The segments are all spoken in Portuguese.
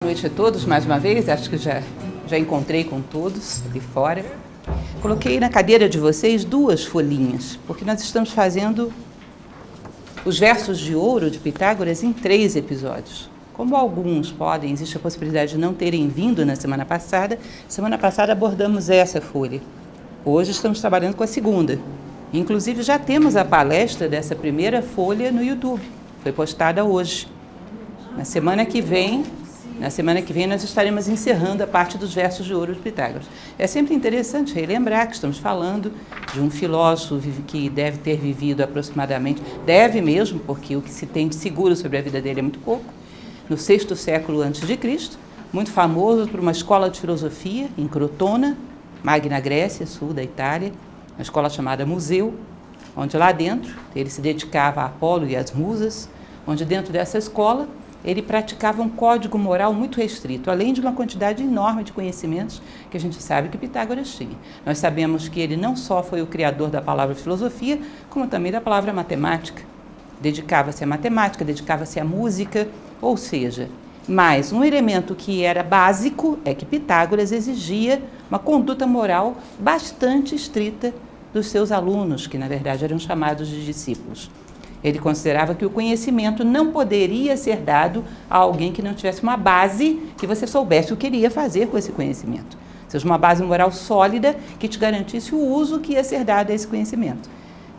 Boa noite a todos, mais uma vez, acho que já encontrei com todos ali fora. Coloquei na cadeira de vocês duas folhinhas, porque nós estamos fazendo os versos de ouro de Pitágoras em 3 episódios. Como alguns podem, existe a possibilidade de não terem vindo na semana passada abordamos essa folha. Hoje estamos trabalhando com a segunda. Inclusive já temos a palestra dessa primeira folha no YouTube, foi postada hoje. Na semana que vem nós estaremos encerrando a parte dos versos de ouro de Pitágoras. É sempre interessante relembrar que estamos falando de um filósofo que deve ter vivido aproximadamente, deve mesmo, porque o que se tem de seguro sobre a vida dele é muito pouco, no 6º século a.C., muito famoso por uma escola de filosofia em Crotona, Magna Grécia, sul da Itália, uma escola chamada Museu, onde lá dentro ele se dedicava a Apolo e às musas, onde dentro dessa escola ele praticava um código moral muito restrito, além de uma quantidade enorme de conhecimentos que a gente sabe que Pitágoras tinha. Nós sabemos que ele não só foi o criador da palavra filosofia, como também da palavra matemática. Dedicava-se à matemática, dedicava-se à música, ou seja, mas um elemento que era básico é que Pitágoras exigia uma conduta moral bastante estrita dos seus alunos, que na verdade eram chamados de discípulos. Ele considerava que o conhecimento não poderia ser dado a alguém que não tivesse uma base, que você soubesse o que ele ia fazer com esse conhecimento. Ou seja, uma base moral sólida que te garantisse o uso que ia ser dado a esse conhecimento.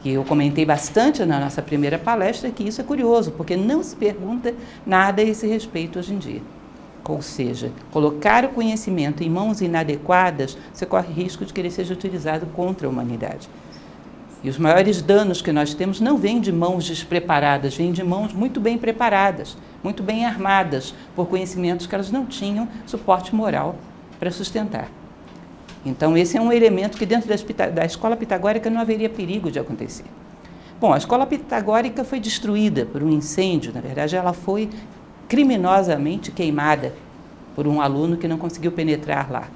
E eu comentei bastante na nossa primeira palestra que isso é curioso, porque não se pergunta nada a esse respeito hoje em dia. Ou seja, colocar o conhecimento em mãos inadequadas, você corre risco de que ele seja utilizado contra a humanidade. E os maiores danos que nós temos não vêm de mãos despreparadas, vêm de mãos muito bem preparadas, muito bem armadas por conhecimentos que elas não tinham suporte moral para sustentar. Então, esse é um elemento que dentro da escola pitagórica não haveria perigo de acontecer. Bom, a escola pitagórica foi destruída por um incêndio, na verdade ela foi criminosamente queimada por um aluno que não conseguiu penetrar lá.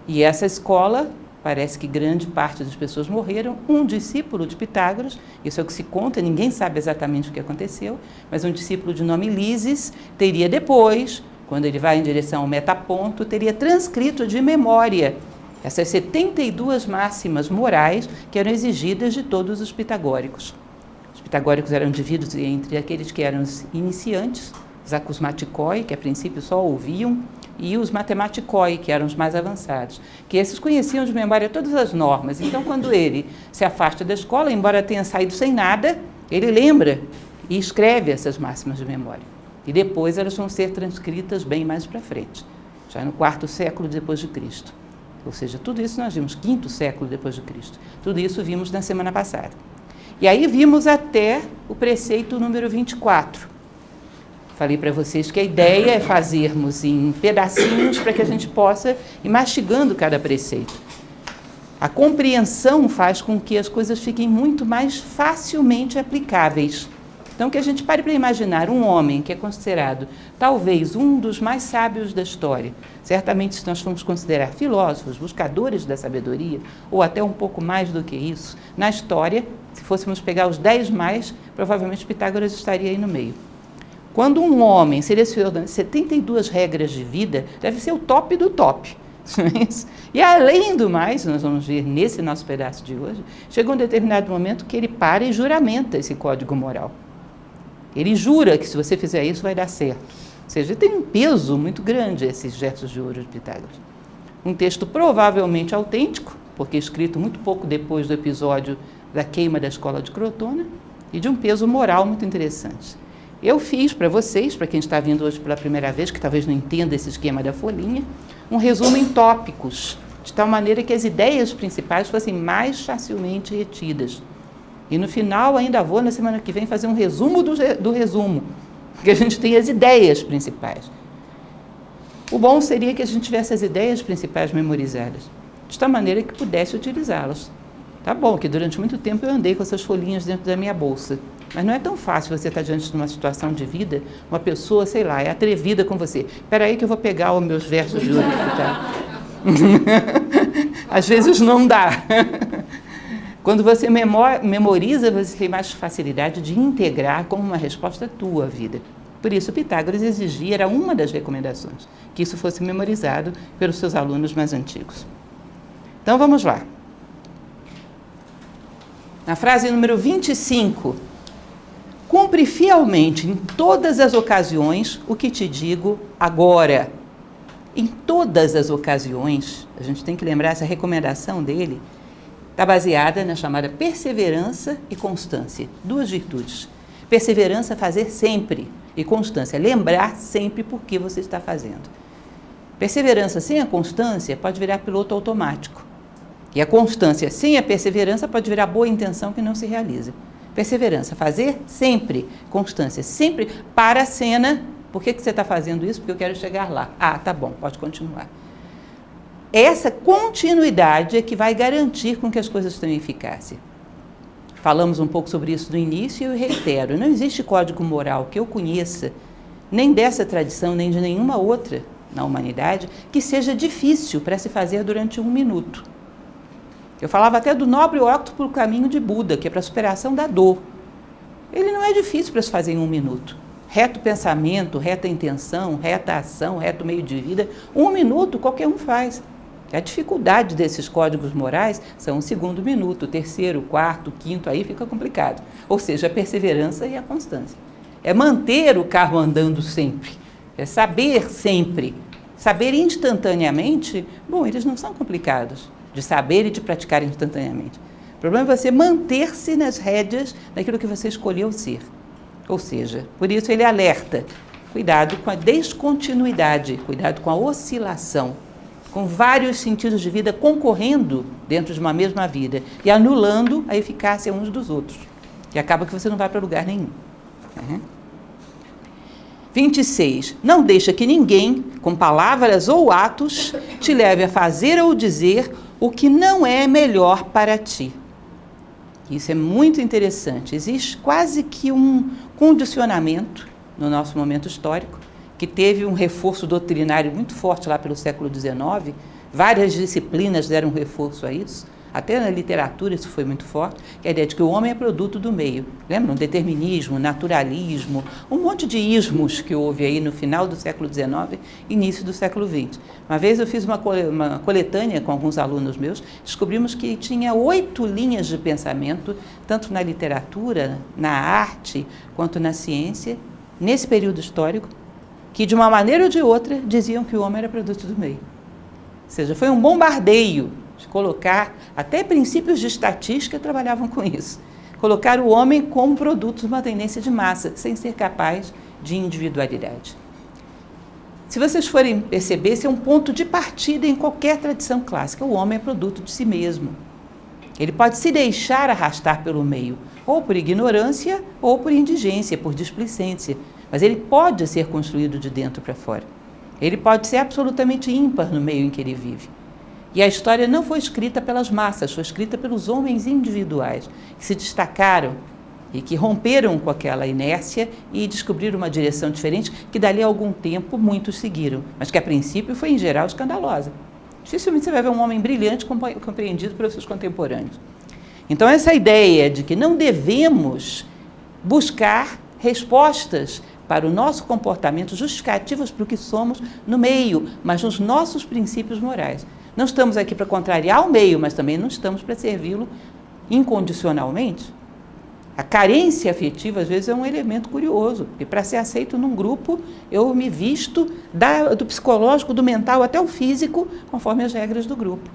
E essa escola, parece que grande parte das pessoas morreram. Um discípulo de Pitágoras, isso é o que se conta, ninguém sabe exatamente o que aconteceu, mas um discípulo de nome Lises teria depois, quando ele vai em direção ao metaponto, teria transcrito de memória essas 72 máximas morais que eram exigidas de todos os pitagóricos. Os pitagóricos eram divididos entre aqueles que eram os iniciantes, os acusmaticoi, que a princípio só ouviam, e os matematicoi, que eram os mais avançados, que esses conheciam de memória todas as normas. Então, quando ele se afasta da escola, embora tenha saído sem nada, ele lembra e escreve essas máximas de memória. E depois elas vão ser transcritas bem mais para frente, já no 4º século depois de Cristo. Ou seja, tudo isso nós vimos, 5º século depois de Cristo. Tudo isso vimos na semana passada. E aí vimos até o preceito número 24. Falei para vocês que a ideia é fazermos em pedacinhos para que a gente possa ir mastigando cada preceito. A compreensão faz com que as coisas fiquem muito mais facilmente aplicáveis. Então, que a gente pare para imaginar um homem que é considerado talvez um dos mais sábios da história. Certamente, se nós formos considerar filósofos, buscadores da sabedoria, ou até um pouco mais do que isso, na história, se fôssemos pegar os 10 mais, provavelmente Pitágoras estaria aí no meio. Quando um homem seleciona 72 regras de vida, deve ser o top do top. E além do mais, nós vamos ver nesse nosso pedaço de hoje, chega um determinado momento que ele para e juramenta esse código moral. Ele jura que se você fizer isso vai dar certo. Ou seja, tem um peso muito grande esses versos de ouro de Pitágoras. Um texto provavelmente autêntico, porque escrito muito pouco depois do episódio da queima da escola de Crotona, e de um peso moral muito interessante. Eu fiz para vocês, para quem está vindo hoje pela primeira vez, que talvez não entenda esse esquema da folhinha, um resumo em tópicos, de tal maneira que as ideias principais fossem mais facilmente retidas. E no final ainda vou, na semana que vem, fazer um resumo do resumo, porque a gente tem as ideias principais. O bom seria que a gente tivesse as ideias principais memorizadas, de tal maneira que pudesse utilizá-las. Tá bom, que durante muito tempo eu andei com essas folhinhas dentro da minha bolsa. Mas não é tão fácil você estar diante de uma situação de vida, uma pessoa, sei lá, é atrevida com você. Espera aí que eu vou pegar os meus versos de ouro. Tá? Às vezes não dá. Quando você memoriza, você tem mais facilidade de integrar como uma resposta tua à vida. Por isso, Pitágoras exigia, era uma das recomendações, que isso fosse memorizado pelos seus alunos mais antigos. Então, vamos lá. Na frase número 25, cumpre fielmente em todas as ocasiões o que te digo agora. Em todas as ocasiões, a gente tem que lembrar, essa recomendação dele está baseada na chamada perseverança e constância, duas virtudes. Perseverança, fazer sempre, e constância, lembrar sempre por que você está fazendo. Perseverança sem a constância pode virar piloto automático. E a constância sem a perseverança pode virar boa intenção que não se realiza. Perseverança, fazer sempre. Constância, sempre para a cena. Por que você está fazendo isso? Porque eu quero chegar lá. Ah, tá bom, pode continuar. Essa continuidade é que vai garantir com que as coisas tenham eficácia. Falamos um pouco sobre isso no início e eu reitero. Não existe código moral que eu conheça, nem dessa tradição, nem de nenhuma outra na humanidade, que seja difícil para se fazer durante 1 minuto. Eu falava até do nobre óctuplo caminho de Buda, que é para a superação da dor. Ele não é difícil para se fazer em 1 minuto. Reto pensamento, reta intenção, reta ação, reto meio de vida, 1 minuto qualquer um faz. A dificuldade desses códigos morais são o 2º minuto, o 3º, o 4º, o 5º, aí fica complicado. Ou seja, a perseverança e a constância. É manter o carro andando sempre, é saber sempre, saber instantaneamente. Bom, eles não são complicados de saber e de praticar instantaneamente. O problema é você manter-se nas rédeas daquilo que você escolheu ser. Ou seja, por isso ele alerta, cuidado com a descontinuidade, cuidado com a oscilação, com vários sentidos de vida concorrendo dentro de uma mesma vida e anulando a eficácia uns dos outros. E acaba que você não vai para lugar nenhum. 26. Não deixa que ninguém, com palavras ou atos, te leve a fazer ou dizer o que não é melhor para ti. Isso é muito interessante. Existe quase que um condicionamento no nosso momento histórico, que teve um reforço doutrinário muito forte lá pelo século XIX. Várias disciplinas deram um reforço a isso. Até na literatura isso foi muito forte, que é a ideia de que o homem é produto do meio. Lembram? Determinismo, naturalismo, um monte de ismos que houve aí no final do século XIX, início do século XX. Uma vez eu fiz uma coletânea com alguns alunos meus, descobrimos que tinha 8 linhas de pensamento, tanto na literatura, na arte, quanto na ciência, nesse período histórico, que de uma maneira ou de outra diziam que o homem era produto do meio. Ou seja, foi um bombardeio de colocar, até princípios de estatística trabalhavam com isso, colocar o homem como produto de uma tendência de massa, sem ser capaz de individualidade. Se vocês forem perceber, esse é um ponto de partida em qualquer tradição clássica. O homem é produto de si mesmo. Ele pode se deixar arrastar pelo meio, ou por ignorância, ou por indigência, por displicência. Mas ele pode ser construído de dentro para fora. Ele pode ser absolutamente ímpar no meio em que ele vive. E a história não foi escrita pelas massas, foi escrita pelos homens individuais, que se destacaram e que romperam com aquela inércia e descobriram uma direção diferente, que dali a algum tempo muitos seguiram, mas que a princípio foi em geral escandalosa. Dificilmente você vai ver um homem brilhante compreendido pelos seus contemporâneos. Então essa ideia de que não devemos buscar respostas para o nosso comportamento, justificativas para o que somos no meio, mas nos nossos princípios morais. Não estamos aqui para contrariar o meio, mas também não estamos para servi-lo incondicionalmente. A carência afetiva, às vezes, é um elemento curioso, porque para ser aceito num grupo, eu me visto do psicológico, do mental, até o físico, conforme as regras do grupo.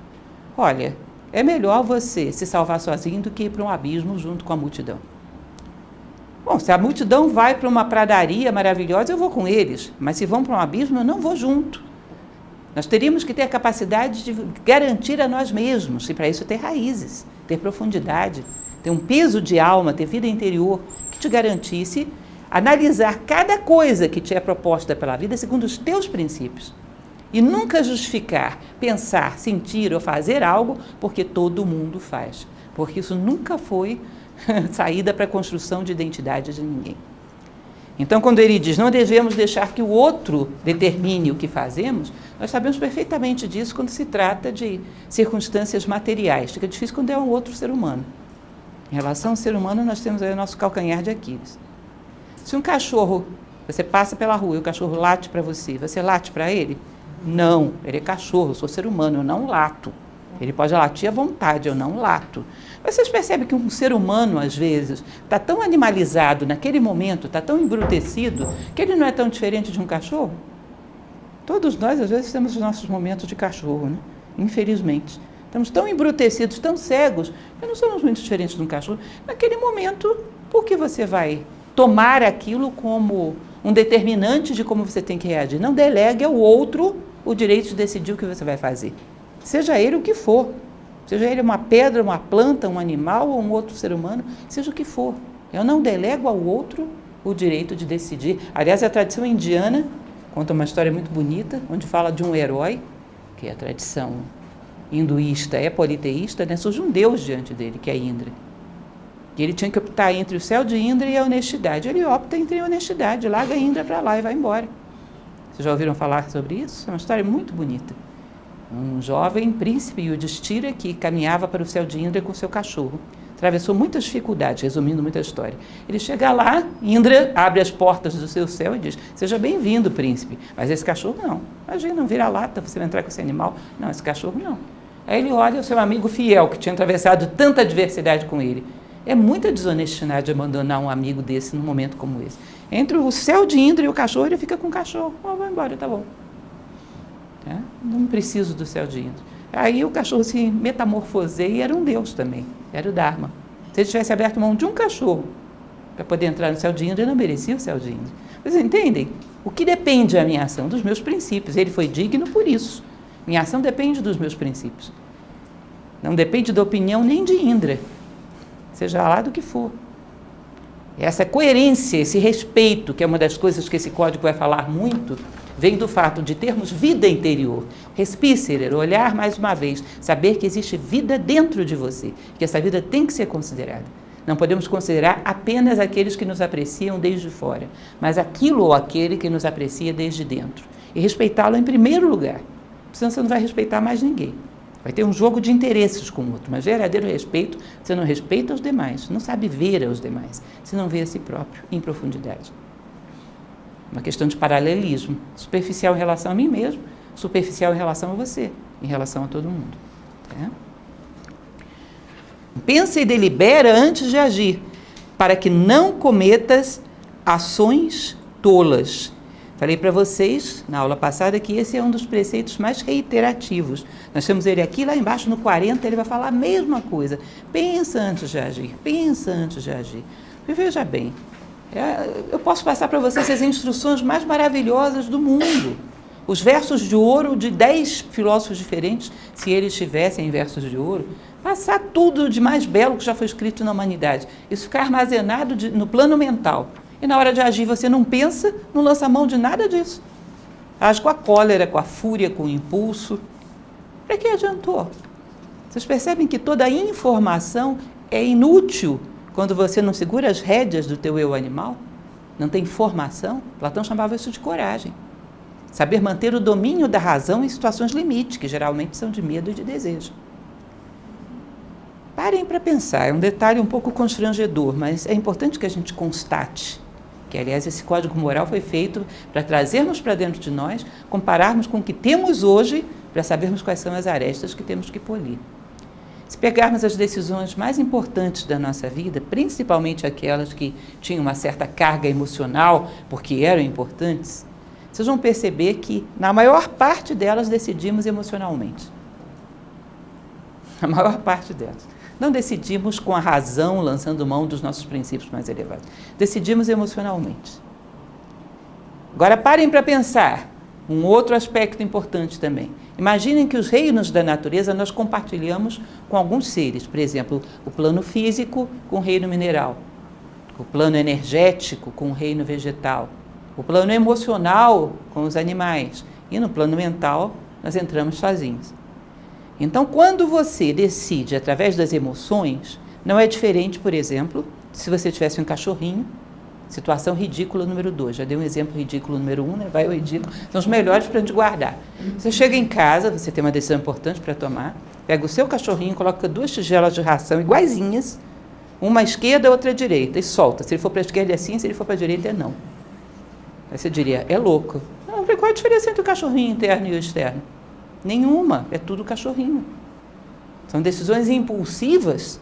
Olha, é melhor você se salvar sozinho do que ir para um abismo junto com a multidão. Bom, se a multidão vai para uma pradaria maravilhosa, eu vou com eles, mas se vão para um abismo, eu não vou junto. Nós teríamos que ter a capacidade de garantir a nós mesmos, e para isso ter raízes, ter profundidade, ter um peso de alma, ter vida interior, que te garantisse analisar cada coisa que te é proposta pela vida segundo os teus princípios. E nunca justificar, pensar, sentir ou fazer algo porque todo mundo faz. Porque isso nunca foi saída para a construção de identidade de ninguém. Então, quando ele diz, não devemos deixar que o outro determine o que fazemos, nós sabemos perfeitamente disso quando se trata de circunstâncias materiais. Fica difícil quando é um outro ser humano. Em relação ao ser humano, nós temos aí o nosso calcanhar de Aquiles. Se um cachorro Você passa pela rua e o cachorro late para você. Você late para ele? Não, ele é cachorro, eu sou ser humano, eu não lato. Ele pode latir à vontade, eu não lato. Vocês percebem que um ser humano, às vezes, está tão animalizado naquele momento, está tão embrutecido, que ele não é tão diferente de um cachorro? Todos nós, às vezes, temos os nossos momentos de cachorro, né? Infelizmente. Estamos tão embrutecidos, tão cegos, que não somos muito diferentes de um cachorro. Naquele momento, por que você vai tomar aquilo como um determinante de como você tem que reagir? Não delegue ao outro o direito de decidir o que você vai fazer. Seja ele o que for. Seja ele uma pedra, uma planta, um animal ou um outro ser humano, seja o que for. Eu não delego ao outro o direito de decidir. Aliás, a tradição indiana conta uma história muito bonita, onde fala de um herói, que é a tradição hinduísta, é politeísta, né? Surge um deus diante dele, que é Indra. E ele tinha que optar entre o céu de Indra e a honestidade. Ele opta entre a honestidade, larga Indra para lá e vai embora. Vocês já ouviram falar sobre isso? É uma história muito bonita. Um jovem príncipe Yudhishthira que caminhava para o céu de Indra com seu cachorro. Atravessou muitas dificuldades, resumindo muita história. Ele chega lá, Indra abre as portas do seu céu e diz: seja bem-vindo, príncipe. Mas esse cachorro não. Imagina, não vira lata, você vai entrar com esse animal. Não, esse cachorro não. Aí ele olha o seu amigo fiel, que tinha atravessado tanta adversidade com ele. É muita desonestidade abandonar um amigo desse num momento como esse. Entre o céu de Indra e o cachorro, ele fica com o cachorro. Oh, vai embora, tá bom. É? Não preciso do céu de Indra. Aí o cachorro se metamorfoseia e era um deus também, era o Dharma. Se ele tivesse aberto mão de um cachorro para poder entrar no céu de Indra, ele não merecia o céu de Indra. Vocês entendem? O que depende da minha ação? Dos meus princípios. Ele foi digno por isso. Minha ação depende dos meus princípios. Não depende da opinião nem de Indra, seja lá do que for. Essa coerência, esse respeito, que é uma das coisas que esse código vai falar muito, vem do fato de termos vida interior. Respicerer, olhar mais uma vez, saber que existe vida dentro de você, que essa vida tem que ser considerada. Não podemos considerar apenas aqueles que nos apreciam desde fora, mas aquilo ou aquele que nos aprecia desde dentro. E respeitá-lo em primeiro lugar, senão você não vai respeitar mais ninguém. Vai ter um jogo de interesses com o outro, mas verdadeiro respeito, você não respeita os demais, não sabe ver aos demais, você não vê a si próprio em profundidade. Uma questão de paralelismo, superficial em relação a mim mesmo, superficial em relação a você, em relação a todo mundo. Tá? Pensa e delibera antes de agir, para que não cometas ações tolas. Falei para vocês, na aula passada, que esse é um dos preceitos mais reiterativos. Nós temos ele aqui, lá embaixo no 40, ele vai falar a mesma coisa. Pensa antes de agir, pensa antes de agir. E veja bem, eu posso passar para vocês as instruções mais maravilhosas do mundo. Os versos de ouro de 10 filósofos diferentes, se eles tivessem versos de ouro, passar tudo de mais belo que já foi escrito na humanidade. Isso ficar armazenado no plano mental. E na hora de agir você não pensa, não lança mão de nada disso. Age com a cólera, com a fúria, com o impulso. Para que adiantou? Vocês percebem que toda a informação é inútil quando você não segura as rédeas do teu eu animal? Não tem formação? Platão chamava isso de coragem. Saber manter o domínio da razão em situações limite, que geralmente são de medo e de desejo. Parem para pensar, é um detalhe um pouco constrangedor, mas é importante que a gente constate que, aliás, esse código moral foi feito para trazermos para dentro de nós, compararmos com o que temos hoje, para sabermos quais são as arestas que temos que polir. Se pegarmos as decisões mais importantes da nossa vida, principalmente aquelas que tinham uma certa carga emocional, porque eram importantes, vocês vão perceber que, na maior parte delas, decidimos emocionalmente. A maior parte delas. Não decidimos com a razão, lançando mão dos nossos princípios mais elevados. Decidimos emocionalmente. Agora parem para pensar um outro aspecto importante também. Imaginem que os reinos da natureza nós compartilhamos com alguns seres. Por exemplo, o plano físico com o reino mineral, o plano energético com o reino vegetal, o plano emocional com os animais. E no plano mental nós entramos sozinhos. Então, quando você decide através das emoções, não é diferente, por exemplo, se você tivesse um cachorrinho, situação ridícula número 2. Já dei um exemplo ridículo número 1, né? Vai o ridículo, são os melhores para a gente guardar. Você chega em casa, você tem uma decisão importante para tomar, pega o seu cachorrinho, coloca 2 tigelas de ração iguaizinhas, uma à esquerda, outra à direita, e solta. Se ele for para a esquerda é sim, se ele for para a direita é não. Aí você diria, é louco. Não, qual é a diferença entre o cachorrinho interno e o externo? Nenhuma, é tudo cachorrinho. São decisões impulsivas,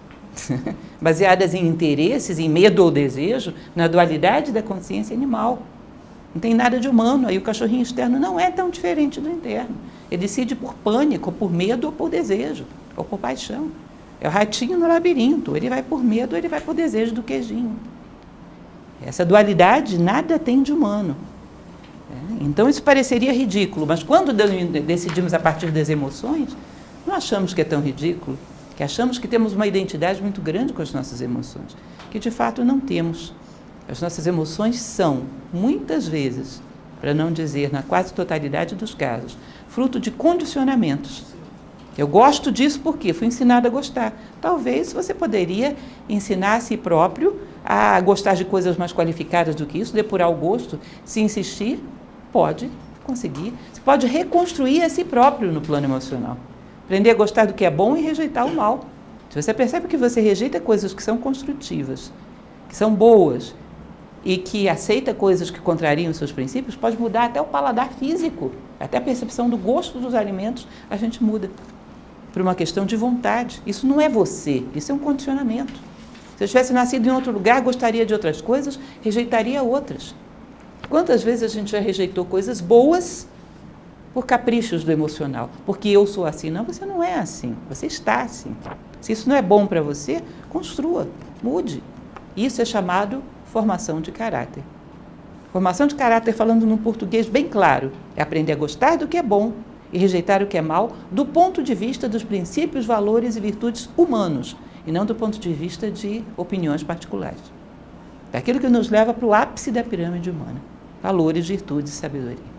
baseadas em interesses, em medo ou desejo, na dualidade da consciência animal. Não tem nada de humano, aí o cachorrinho externo não é tão diferente do interno. Ele decide por pânico, por medo ou por desejo, ou por paixão. É o ratinho no labirinto, ele vai por medo ou ele vai por desejo do queijinho. Essa dualidade nada tem de humano. Então isso pareceria ridículo, mas quando decidimos a partir das emoções, não achamos que é tão ridículo, que achamos que temos uma identidade muito grande com as nossas emoções, que de fato não temos. As nossas emoções são, muitas vezes, para não dizer na quase totalidade dos casos, fruto de condicionamentos. Eu gosto disso porque fui ensinada a gostar. Talvez você poderia ensinar a si próprio a gostar de coisas mais qualificadas do que isso, depurar o gosto, se insistir, pode conseguir. Você pode reconstruir a si próprio no plano emocional. Aprender a gostar do que é bom e rejeitar o mal. Se você percebe que você rejeita coisas que são construtivas, que são boas, e que aceita coisas que contrariam os seus princípios, pode mudar até o paladar físico, até a percepção do gosto dos alimentos, a gente muda por uma questão de vontade. Isso não é você, isso é um condicionamento. Se eu tivesse nascido em outro lugar, gostaria de outras coisas, rejeitaria outras. Quantas vezes a gente já rejeitou coisas boas por caprichos do emocional? Porque eu sou assim. Não, você não é assim, você está assim. Se isso não é bom para você, construa, mude. Isso é chamado formação de caráter. Formação de caráter, falando num português bem claro, é aprender a gostar do que é bom e rejeitar o que é mal do ponto de vista dos princípios, valores e virtudes humanos, e não do ponto de vista de opiniões particulares. Daquilo que nos leva para o ápice da pirâmide humana. Valores, virtudes e sabedoria.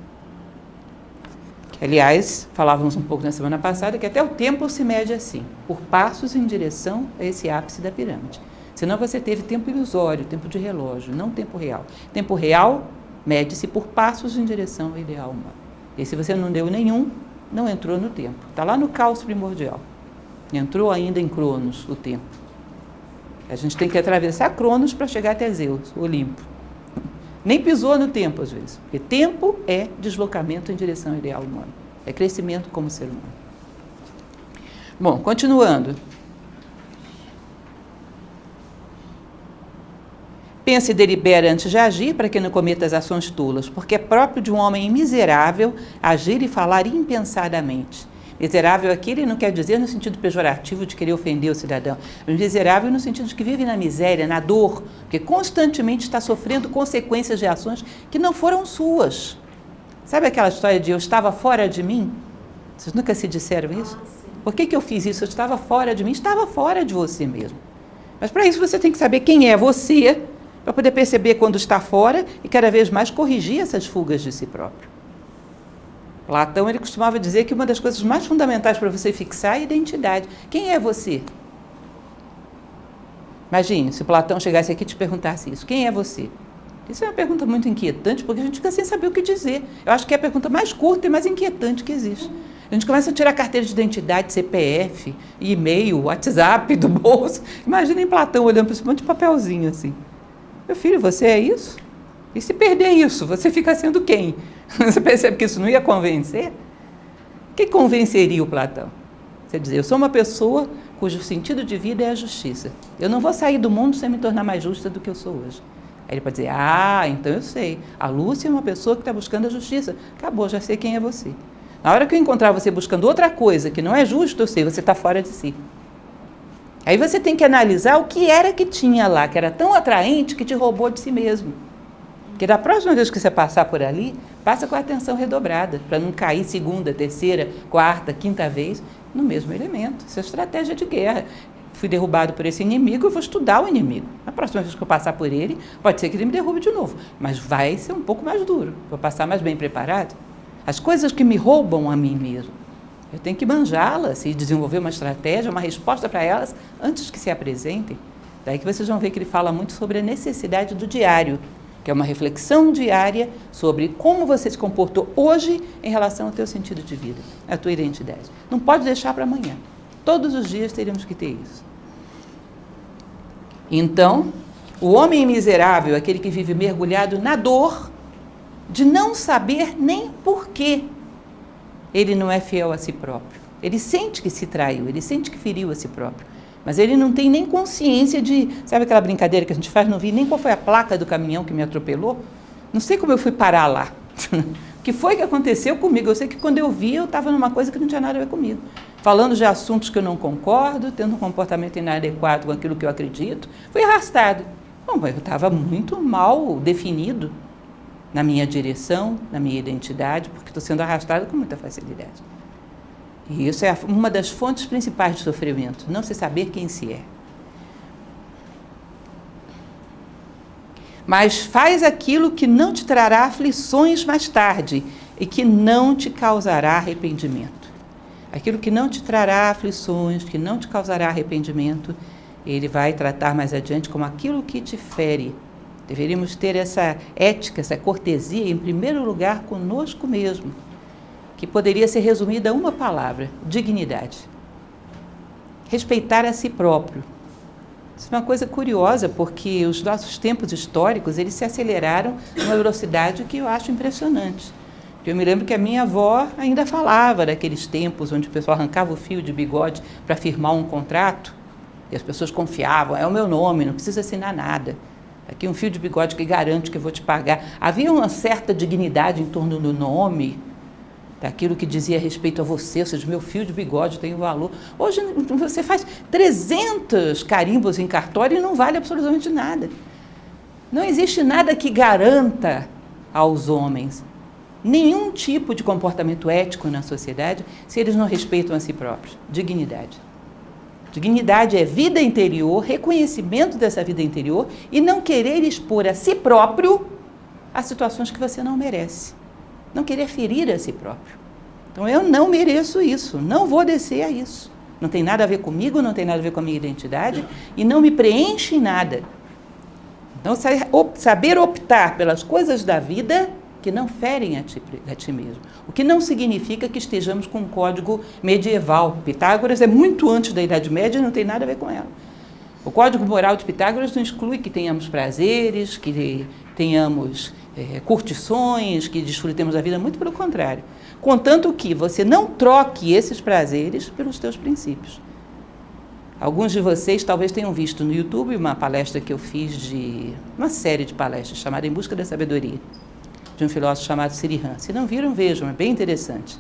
Aliás, falávamos um pouco na semana passada que até o tempo se mede assim, por passos em direção a esse ápice da pirâmide. Senão você teve tempo ilusório, tempo de relógio, não tempo real. Tempo real mede-se por passos em direção ao ideal humano. E se você não deu nenhum, não entrou no tempo. Está lá no caos primordial. Entrou ainda em Cronos, o tempo. A gente tem que atravessar Cronos para chegar até Zeus, o Olimpo. Nem pisou no tempo, às vezes. Porque tempo é deslocamento em direção ao ideal humano. É crescimento como ser humano. Bom, continuando. Pensa e delibera antes de agir, para que não cometa as ações tolas, porque é próprio de um homem miserável agir e falar impensadamente. Miserável aqui ele não quer dizer no sentido pejorativo de querer ofender o cidadão, mas miserável no sentido de que vive na miséria, na dor, porque constantemente está sofrendo consequências de ações que não foram suas. Sabe aquela história de eu estava fora de mim? Vocês nunca se disseram isso? Por que eu fiz isso? Eu estava fora de mim, estava fora de você mesmo. Mas para isso você tem que saber quem é você, para poder perceber quando está fora e cada vez mais corrigir essas fugas de si próprio. Platão ele costumava dizer que uma das coisas mais fundamentais para você fixar é a identidade. Quem é você? Imagine, se Platão chegasse aqui e te perguntasse isso. Quem é você? Isso é uma pergunta muito inquietante, porque a gente fica sem saber o que dizer. Eu acho que é a pergunta mais curta e mais inquietante que existe. A gente começa a tirar carteira de identidade, CPF, e-mail, WhatsApp do bolso. Imaginem Platão olhando para esse monte de papelzinho assim. Meu filho, você é isso? E se perder isso, você fica sendo quem? Você percebe que isso não ia convencer? Quem convenceria o Platão? Você dizer, eu sou uma pessoa cujo sentido de vida é a justiça. Eu não vou sair do mundo sem me tornar mais justa do que eu sou hoje. Aí ele pode dizer, então eu sei. A Lúcia é uma pessoa que está buscando a justiça. Acabou, já sei quem é você. Na hora que eu encontrar você buscando outra coisa que não é justo, eu sei, você está fora de si. Aí você tem que analisar o que era que tinha lá, que era tão atraente que te roubou de si mesmo. Porque da próxima vez que você passar por ali, passa com a atenção redobrada, para não cair segunda, terceira, quarta, quinta vez no mesmo elemento. Isso é estratégia de guerra. Fui derrubado por esse inimigo, eu vou estudar o inimigo. Na próxima vez que eu passar por ele, pode ser que ele me derrube de novo, mas vai ser um pouco mais duro. Vou passar mais bem preparado. As coisas que me roubam a mim mesmo, eu tenho que manjá-las e desenvolver uma estratégia, uma resposta para elas antes que se apresentem. Daí que vocês vão ver que ele fala muito sobre a necessidade do diário, que é uma reflexão diária sobre como você se comportou hoje em relação ao teu sentido de vida, à tua identidade. Não pode deixar para amanhã. Todos os dias teríamos que ter isso. Então, o homem miserável, aquele que vive mergulhado na dor, de não saber nem por que ele não é fiel a si próprio. Ele sente que se traiu, ele sente que feriu a si próprio, mas ele não tem nem consciência de... Sabe aquela brincadeira que a gente faz? Não vi nem qual foi a placa do caminhão que me atropelou. Não sei como eu fui parar lá. O que foi que aconteceu comigo? Eu sei que quando eu vi, eu estava numa coisa que não tinha nada a ver comigo. Falando de assuntos que eu não concordo, tendo um comportamento inadequado com aquilo que eu acredito, fui arrastado. Bom, eu estava muito mal definido na minha direção, na minha identidade, porque estou sendo arrastado com muita facilidade. E isso é uma das fontes principais de sofrimento, não se saber quem se é. Mas faz aquilo que não te trará aflições mais tarde e que não te causará arrependimento. Aquilo que não te trará aflições, que não te causará arrependimento, ele vai tratar mais adiante como aquilo que te fere. Deveríamos ter essa ética, essa cortesia, em primeiro lugar, conosco mesmo, que poderia ser resumida a uma palavra: dignidade. Respeitar a si próprio. Isso é uma coisa curiosa, porque os nossos tempos históricos, eles se aceleraram numa velocidade que eu acho impressionante. Eu me lembro que a minha avó ainda falava daqueles tempos onde o pessoal arrancava o fio de bigode para firmar um contrato, e as pessoas confiavam: é o meu nome, não precisa assinar nada. Aqui um fio de bigode que garante que eu vou te pagar. Havia uma certa dignidade em torno do nome, daquilo que dizia respeito a você, ou seja, meu fio de bigode tem valor. Hoje você faz 300 carimbos em cartório e não vale absolutamente nada. Não existe nada que garanta aos homens nenhum tipo de comportamento ético na sociedade se eles não respeitam a si próprios. Dignidade. Dignidade é vida interior, reconhecimento dessa vida interior e não querer expor a si próprio a situações que você não merece. Não querer ferir a si próprio. Então, eu não mereço isso, não vou descer a isso. Não tem nada a ver comigo, não tem nada a ver com a minha identidade e não me preenche em nada. Então, saber optar pelas coisas da vida que não ferem a ti mesmo. O que não significa que estejamos com um código medieval. Pitágoras é muito antes da Idade Média e não tem nada a ver com ela. O código moral de Pitágoras não exclui que tenhamos prazeres, que tenhamos curtições, que desfrutemos da vida, muito pelo contrário. Contanto que você não troque esses prazeres pelos teus princípios. Alguns de vocês talvez tenham visto no YouTube uma palestra que eu fiz uma série de palestras chamada Em Busca da Sabedoria, de um filósofo chamado Sirihan. Se não viram, vejam, é bem interessante.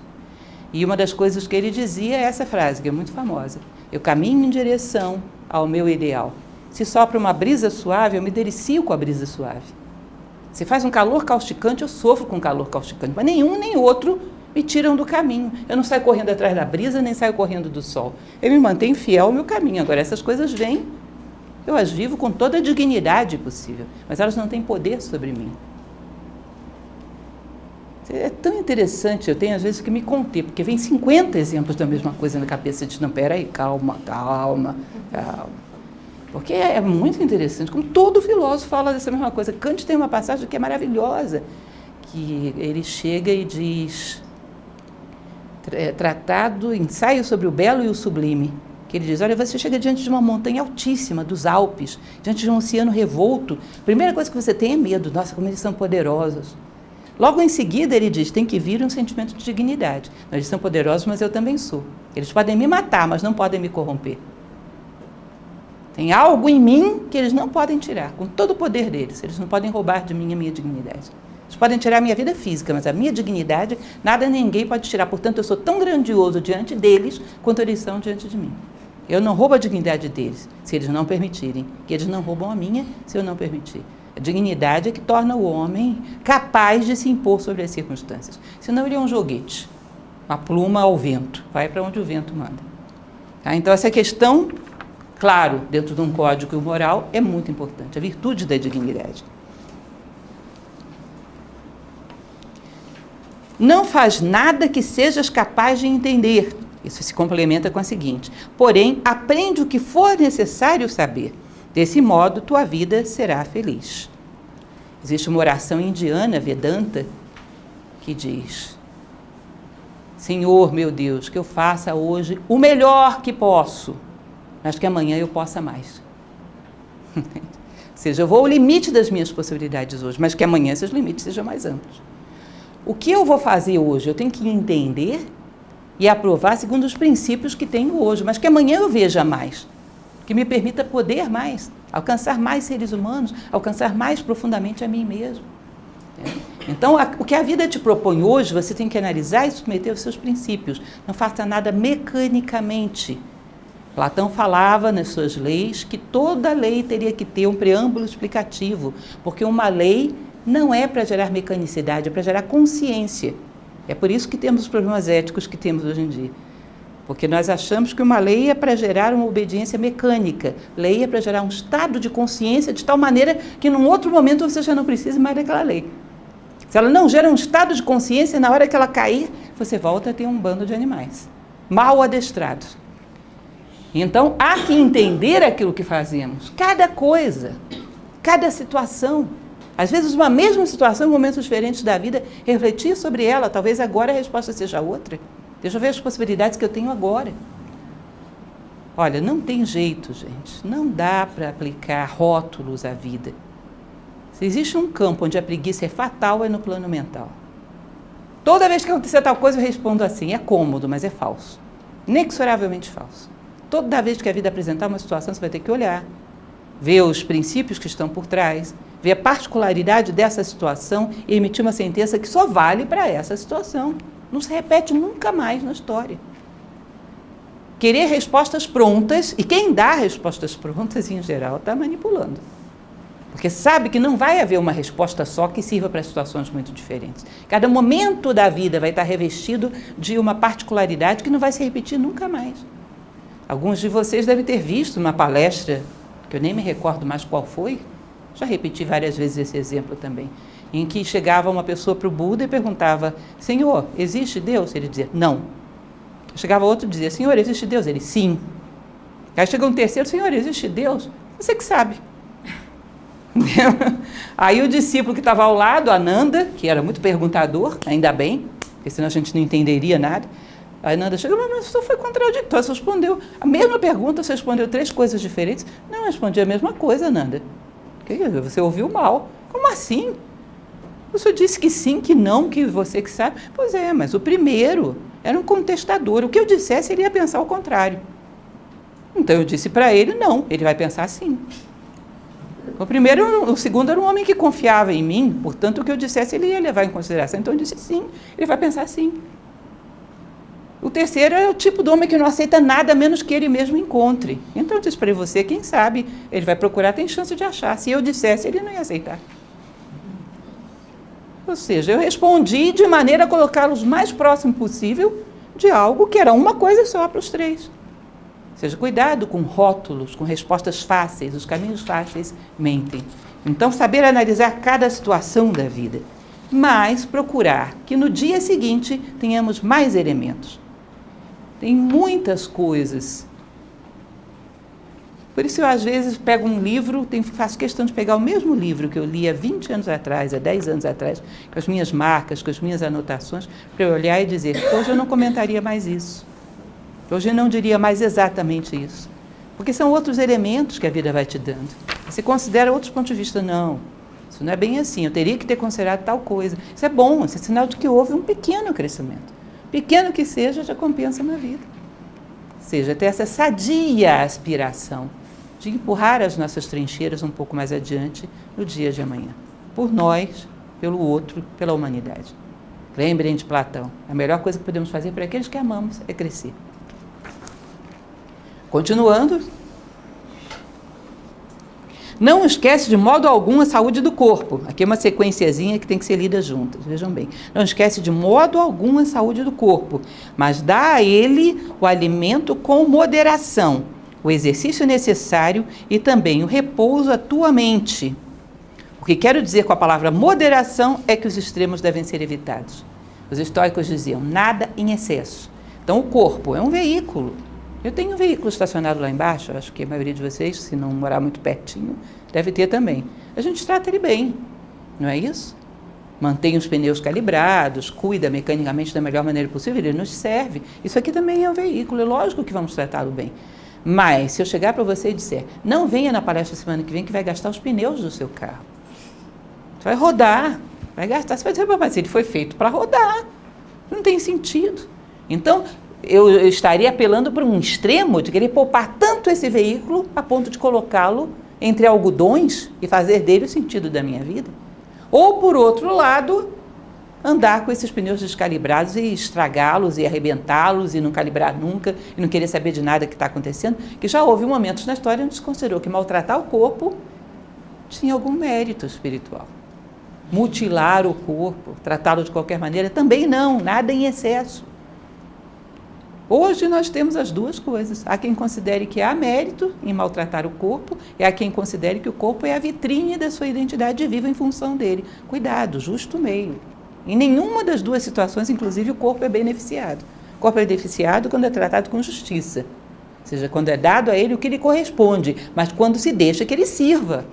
E uma das coisas que ele dizia é essa frase, que é muito famosa: eu caminho em direção ao meu ideal. Se sopra uma brisa suave, eu me delicio com a brisa suave. Se faz um calor causticante, eu sofro com calor causticante, mas nenhum nem outro me tiram do caminho. Eu não saio correndo atrás da brisa, nem saio correndo do sol. Eu me mantenho fiel ao meu caminho. Agora, essas coisas vêm, eu as vivo com toda a dignidade possível, mas elas não têm poder sobre mim. É tão interessante, eu tenho às vezes que me conter, porque vem 50 exemplos da mesma coisa na cabeça. Não, peraí, calma. Porque é muito interessante, como todo filósofo fala dessa mesma coisa. Kant tem uma passagem que é maravilhosa, que ele chega e diz, tratado, ensaio sobre o belo e o sublime, que ele diz: olha, você chega diante de uma montanha altíssima, dos Alpes, diante de um oceano revolto, a primeira coisa que você tem é medo. Nossa, como eles são poderosos. Logo em seguida ele diz: tem que vir um sentimento de dignidade. Eles são poderosos, mas eu também sou. Eles podem me matar, mas não podem me corromper. Tem algo em mim que eles não podem tirar, com todo o poder deles. Eles não podem roubar de mim a minha dignidade. Eles podem tirar a minha vida física, mas a minha dignidade, nada, ninguém pode tirar. Portanto, eu sou tão grandioso diante deles, quanto eles são diante de mim. Eu não roubo a dignidade deles, se eles não permitirem. Que eles não roubam a minha, se eu não permitir. A dignidade é que torna o homem capaz de se impor sobre as circunstâncias. Senão ele é um joguete, uma pluma ao vento. Vai para onde o vento manda. Tá? Então, essa questão, claro, dentro de um código moral, é muito importante. A virtude da dignidade. Não faz nada que sejas capaz de entender. Isso se complementa com a seguinte: porém, aprende o que for necessário saber. Desse modo, tua vida será feliz. Existe uma oração indiana, Vedanta, que diz: Senhor, meu Deus, que eu faça hoje o melhor que posso, mas que amanhã eu possa mais. Ou seja, eu vou ao limite das minhas possibilidades hoje, mas que amanhã esses limites sejam mais amplos. o que eu vou fazer hoje? Eu tenho que entender e aprovar segundo os princípios que tenho hoje, mas que amanhã eu veja mais, que me permita poder mais, alcançar mais seres humanos, alcançar mais profundamente a mim mesmo. Então, o que a vida te propõe hoje, você tem que analisar e submeter aos seus princípios. Não faça nada mecanicamente. Platão falava nas suas leis que toda lei teria que ter um preâmbulo explicativo, porque uma lei não é para gerar mecanicidade, é para gerar consciência. É por isso que temos os problemas éticos que temos hoje em dia. Porque nós achamos que uma lei é para gerar uma obediência mecânica. Lei é para gerar um estado de consciência de tal maneira que num outro momento você já não precise mais daquela lei. Se ela não gera um estado de consciência, na hora que ela cair, você volta a ter um bando de animais, mal adestrados. Então, há que entender aquilo que fazemos. Cada coisa, cada situação. Às vezes, uma mesma situação, em momentos diferentes da vida, refletir sobre ela. Talvez agora a resposta seja outra. Deixa eu ver as possibilidades que eu tenho agora. Olha, não tem jeito, gente. Não dá para aplicar rótulos à vida. Se existe um campo onde a preguiça é fatal, é no plano mental. Toda vez que acontecer tal coisa, eu respondo assim. É cômodo, mas é falso. Inexoravelmente falso. Toda vez que a vida apresentar uma situação, você vai ter que olhar, ver os princípios que estão por trás, ver a particularidade dessa situação e emitir uma sentença que só vale para essa situação. Não se repete nunca mais na história. Querer respostas prontas, e quem dá respostas prontas, em geral, está manipulando. Porque sabe que não vai haver uma resposta só que sirva para situações muito diferentes. Cada momento da vida vai estar revestido de uma particularidade que não vai se repetir nunca mais. Alguns de vocês devem ter visto uma palestra, que eu nem me recordo mais qual foi, já repeti várias vezes esse exemplo também, em que chegava uma pessoa para o Buda e perguntava: Senhor, existe Deus? Ele dizia: não. Chegava outro e dizia: Senhor, existe Deus? Ele: sim. Aí chega um terceiro: Senhor, existe Deus? Você que sabe. Aí o discípulo que estava ao lado, Ananda, que era muito perguntador, ainda bem, porque senão a gente não entenderia nada. A Ananda chegou: mas isso foi contraditório, você respondeu a mesma pergunta, você respondeu 3 coisas diferentes. Não, eu respondi a mesma coisa, Ananda. Você ouviu mal. Como assim? Você disse que sim, que não, que você que sabe. Pois é, mas o primeiro era um contestador. O que eu dissesse, ele ia pensar o contrário. Então eu disse para ele: não, ele vai pensar assim. O segundo era um homem que confiava em mim, portanto o que eu dissesse ele ia levar em consideração. Então eu disse sim, ele vai pensar assim. O terceiro é o tipo de homem que não aceita nada a menos que ele mesmo encontre. Então eu disse para você: quem sabe ele vai procurar, tem chance de achar. Se eu dissesse, ele não ia aceitar. Ou seja, eu respondi de maneira a colocá-los o mais próximo possível de algo que era uma coisa só para os 3. Ou seja, cuidado com rótulos, com respostas fáceis. Os caminhos fáceis mentem. Então, saber analisar cada situação da vida, mas procurar que no dia seguinte tenhamos mais elementos. Tem muitas coisas. Por isso eu, às vezes, pego um livro, faço questão de pegar o mesmo livro que eu li há 20 anos atrás, há 10 anos atrás, com as minhas marcas, com as minhas anotações, para eu olhar e dizer: hoje eu não comentaria mais isso. Hoje eu não diria mais exatamente isso. Porque são outros elementos que a vida vai te dando. Você considera outros pontos de vista. Não, isso não é bem assim, eu teria que ter considerado tal coisa. Isso é bom, isso é sinal de que houve um pequeno crescimento. Pequeno que seja, já compensa na vida. Ou seja, ter essa sadia aspiração de empurrar as nossas trincheiras um pouco mais adiante no dia de amanhã. Por nós, pelo outro, pela humanidade. Lembrem de Platão. A melhor coisa que podemos fazer para aqueles que amamos é crescer. Continuando. Não esquece de modo algum a saúde do corpo. Aqui é uma sequenciazinha que tem que ser lida juntas, vejam bem. Não esquece de modo algum a saúde do corpo, mas dá a ele o alimento com moderação, o exercício necessário e também o repouso à tua mente. O que quero dizer com a palavra moderação é que os extremos devem ser evitados. Os estoicos diziam: nada em excesso. Então o corpo é um veículo. Eu tenho um veículo estacionado lá embaixo, acho que a maioria de vocês, se não morar muito pertinho, deve ter também. A gente trata ele bem, não é isso? Mantém os pneus calibrados, cuida mecanicamente da melhor maneira possível, ele nos serve. Isso aqui também é um veículo, é lógico que vamos tratá-lo bem. Mas, se eu chegar para você e disser: não venha na palestra semana que vem que vai gastar os pneus do seu carro. Você vai rodar, Vai gastar. Você vai dizer, mas ele foi feito para rodar. Não tem sentido. Então, eu estaria apelando para um extremo de querer poupar tanto esse veículo a ponto de colocá-lo entre algodões e fazer dele o sentido da minha vida. Ou, por outro lado, andar com esses pneus descalibrados e estragá-los e arrebentá-los e não calibrar nunca e não querer saber de nada que está acontecendo, que já houve momentos na história onde se considerou que maltratar o corpo tinha algum mérito espiritual. Mutilar o corpo, tratá-lo de qualquer maneira, também não, nada em excesso. Hoje nós temos as duas coisas. Há quem considere que há mérito em maltratar o corpo e há quem considere que o corpo é a vitrine da sua identidade viva em função dele. Cuidado, justo meio. Em nenhuma das duas situações, inclusive, o corpo é beneficiado. O corpo é beneficiado quando é tratado com justiça. Ou seja, quando é dado a ele o que lhe corresponde, mas quando se deixa que ele sirva.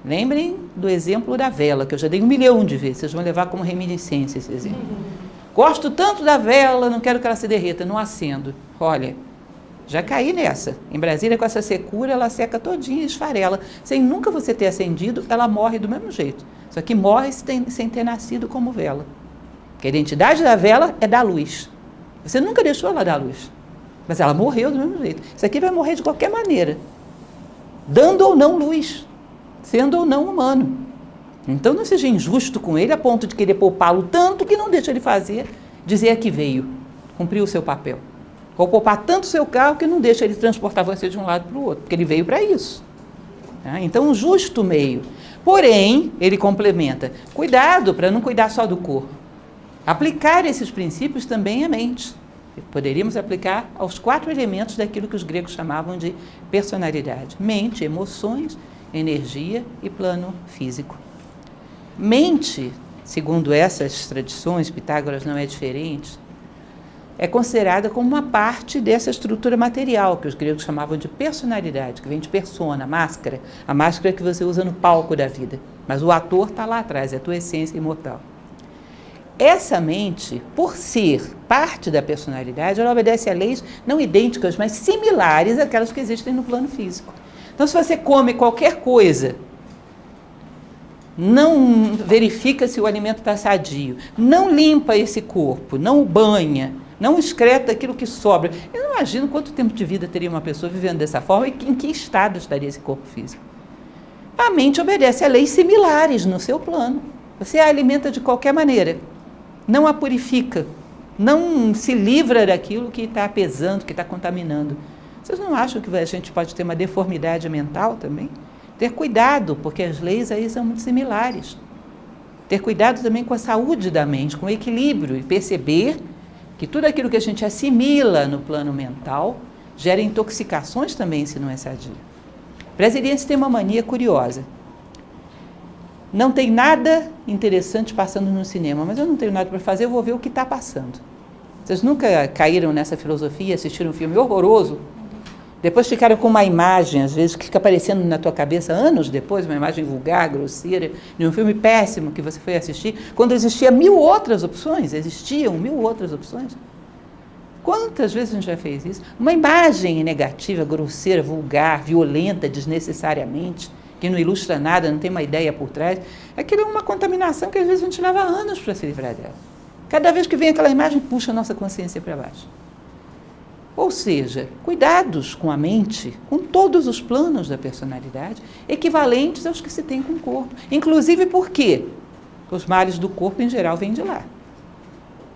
Lembrem do exemplo da vela, que eu já dei 1 milhão de vezes. Vocês vão levar como reminiscência esse exemplo. Gosto tanto da vela, não quero que ela se derreta, não acendo. Olha, já caí nessa. Em Brasília, com essa secura, ela seca todinha, esfarela. Sem nunca você ter acendido, ela morre do mesmo jeito. Só que morre sem ter nascido como vela. Porque a identidade da vela é dar luz. Você nunca deixou ela dar luz. Mas ela morreu do mesmo jeito. Isso aqui vai morrer de qualquer maneira. Dando ou não luz. Sendo ou não humano. Então não seja injusto com ele a ponto de querer poupá-lo tanto que não deixa ele fazer, dizer que veio, cumprir o seu papel. Ou poupar tanto o seu carro que não deixa ele transportar você de um lado para o outro, porque ele veio para isso. Então um justo meio. Porém, ele complementa, cuidado para não cuidar só do corpo. Aplicar esses princípios também à mente. Poderíamos aplicar aos 4 elementos daquilo que os gregos chamavam de personalidade. Mente, emoções, energia e plano físico. Mente, segundo essas tradições, Pitágoras não é diferente, é considerada como uma parte dessa estrutura material, que os gregos chamavam de personalidade, que vem de persona, máscara, a máscara que você usa no palco da vida. Mas o ator está lá atrás, é a tua essência imortal. Essa mente, por ser parte da personalidade, ela obedece a leis não idênticas, mas similares àquelas que existem no plano físico. Então, se você come qualquer coisa, não verifica se o alimento está sadio, não limpa esse corpo, não o banha, não excreta aquilo que sobra. Eu não imagino quanto tempo de vida teria uma pessoa vivendo dessa forma e em que estado estaria esse corpo físico. A mente obedece a leis similares no seu plano. Você a alimenta de qualquer maneira, não a purifica, não se livra daquilo que está pesando, que está contaminando. Vocês não acham que a gente pode ter uma deformidade mental também? Ter cuidado, porque as leis aí são muito similares. Ter cuidado também com a saúde da mente, com o equilíbrio e perceber que tudo aquilo que a gente assimila no plano mental gera intoxicações também, se não é sadio. O brasiliense tem uma mania curiosa. Não tem nada interessante passando no cinema, mas eu não tenho nada para fazer, eu vou ver o que está passando. Vocês nunca caíram nessa filosofia, assistiram um filme horroroso? Depois ficaram com uma imagem, às vezes, que fica aparecendo na tua cabeça anos depois, uma imagem vulgar, grosseira, de um filme péssimo que você foi assistir, quando existiam 1000 outras opções. Quantas vezes a gente já fez isso? Uma imagem negativa, grosseira, vulgar, violenta, desnecessariamente, que não ilustra nada, não tem uma ideia por trás. Aquilo é uma contaminação que às vezes a gente leva anos para se livrar dela. Cada vez que vem aquela imagem, puxa a nossa consciência para baixo. Ou seja, cuidados com a mente, com todos os planos da personalidade, equivalentes aos que se tem com o corpo. Inclusive porque os males do corpo, em geral, vêm de lá.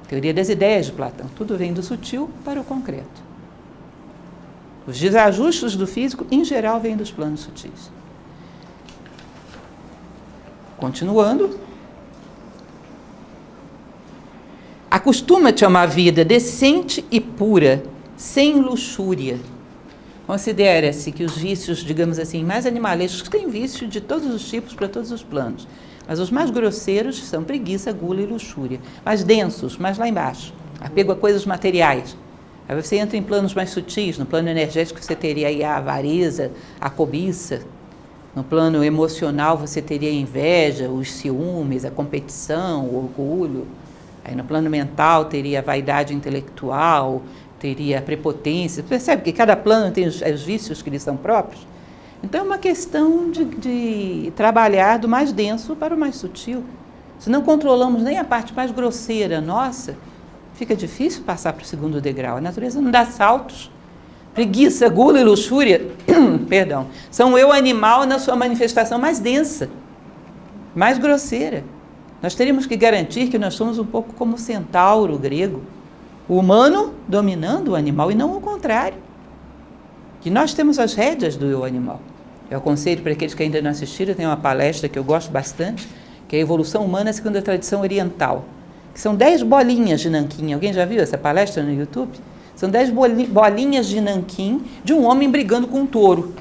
Teoria das ideias de Platão. Tudo vem do sutil para o concreto. Os desajustes do físico, em geral, vêm dos planos sutis. Continuando. Acostuma-te a uma vida decente e pura, sem luxúria. Considera-se que os vícios, digamos assim, mais animalescos, têm vícios de todos os tipos para todos os planos, mas os mais grosseiros são preguiça, gula e luxúria. Mais densos, mais lá embaixo, apego a coisas materiais. Aí você entra em planos mais sutis, no plano energético você teria aí a avareza, a cobiça. No plano emocional você teria a inveja, os ciúmes, a competição, o orgulho. Aí no plano mental teria a vaidade intelectual, teria a prepotência. Você percebe que cada plano tem os vícios que lhe são próprios? Então é uma questão de trabalhar do mais denso para o mais sutil. Se não controlamos nem a parte mais grosseira nossa, fica difícil passar para o segundo degrau. A natureza não dá saltos. Preguiça, gula e luxúria, perdão, são o eu animal na sua manifestação mais densa, mais grosseira. Nós teríamos que garantir que nós somos um pouco como o centauro grego, o humano dominando o animal e não o contrário. Que nós temos as rédeas do eu animal. Eu aconselho para aqueles que ainda não assistiram, tem uma palestra que eu gosto bastante, que é a Evolução Humana segundo a Tradição Oriental, que são 10 bolinhas de nanquim. Alguém já viu essa palestra no YouTube? São 10 bolinhas de nanquim de um homem brigando com um touro.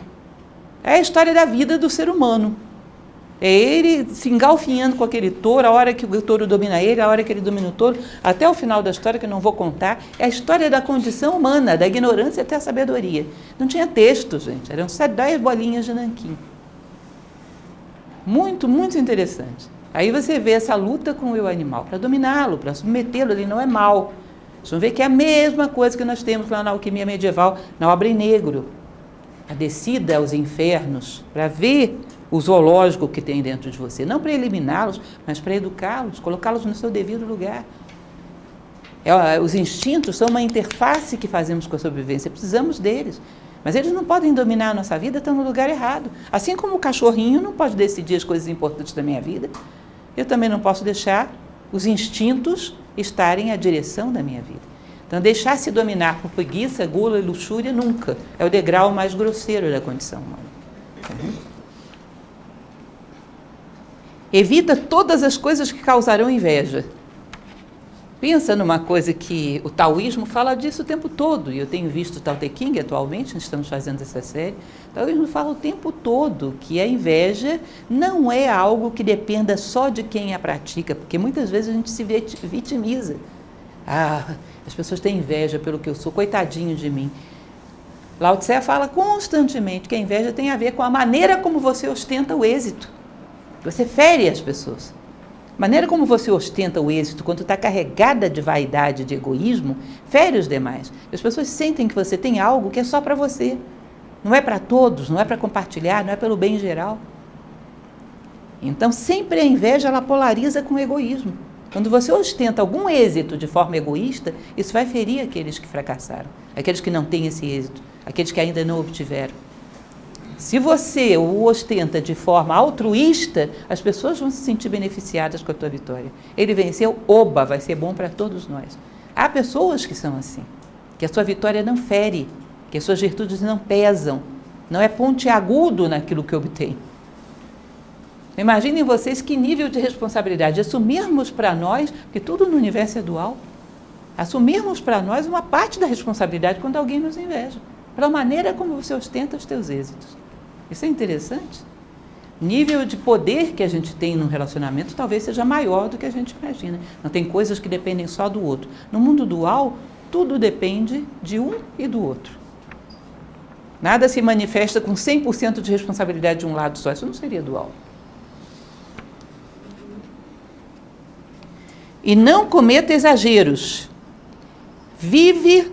É a história da vida do ser humano. É ele se engalfinhando com aquele touro, a hora que o touro domina ele, a hora que ele domina o touro, até o final da história, que eu não vou contar, é a história da condição humana, da ignorância até a sabedoria. Não tinha texto, gente, eram só 10 bolinhas de nanquim. Muito, muito interessante. Aí você vê essa luta com o eu animal, para dominá-lo, para submetê-lo, ele não é mau. Vocês vão ver que é a mesma coisa que nós temos lá na alquimia medieval, na obra em negro. A descida aos infernos, para ver o zoológico que tem dentro de você. Não para eliminá-los, mas para educá-los, colocá-los no seu devido lugar. Os instintos são uma interface que fazemos com a sobrevivência, precisamos deles. Mas eles não podem dominar a nossa vida, estão no lugar errado. Assim como o cachorrinho não pode decidir as coisas importantes da minha vida, eu também não posso deixar os instintos estarem à direção da minha vida. Então, deixar-se dominar por preguiça, gula e luxúria nunca. É o degrau mais grosseiro da condição humana. Evita todas as coisas que causarão inveja. Pensa numa coisa que o taoísmo fala disso o tempo todo, e eu tenho visto o Tao Te Ching atualmente, nós estamos fazendo essa série, o taoísmo fala o tempo todo que a inveja não é algo que dependa só de quem a pratica, porque muitas vezes a gente se vitimiza. As pessoas têm inveja pelo que eu sou, coitadinho de mim. Lao Tse fala constantemente que a inveja tem a ver com a maneira como você ostenta o êxito. Você fere as pessoas. A maneira como você ostenta o êxito, quando está carregada de vaidade, de egoísmo, fere os demais. As pessoas sentem que você tem algo que é só para você. Não é para todos, não é para compartilhar, não é pelo bem geral. Então, sempre a inveja, ela polariza com o egoísmo. Quando você ostenta algum êxito de forma egoísta, isso vai ferir aqueles que fracassaram, aqueles que não têm esse êxito, aqueles que ainda não obtiveram. Se você o ostenta de forma altruísta, as pessoas vão se sentir beneficiadas com a tua vitória. Ele venceu, oba, vai ser bom para todos nós. Há pessoas que são assim, que a sua vitória não fere, que as suas virtudes não pesam, não é pontiagudo naquilo que obtém. Imaginem vocês que nível de responsabilidade assumirmos para nós, porque tudo no universo é dual, assumirmos para nós uma parte da responsabilidade quando alguém nos inveja, pela maneira como você ostenta os teus êxitos. Isso é interessante. O nível de poder que a gente tem num relacionamento talvez seja maior do que a gente imagina. Não tem coisas que dependem só do outro. No mundo dual, tudo depende de um e do outro. Nada se manifesta com 100% de responsabilidade de um lado só. Isso não seria dual. E não cometa exageros. Vive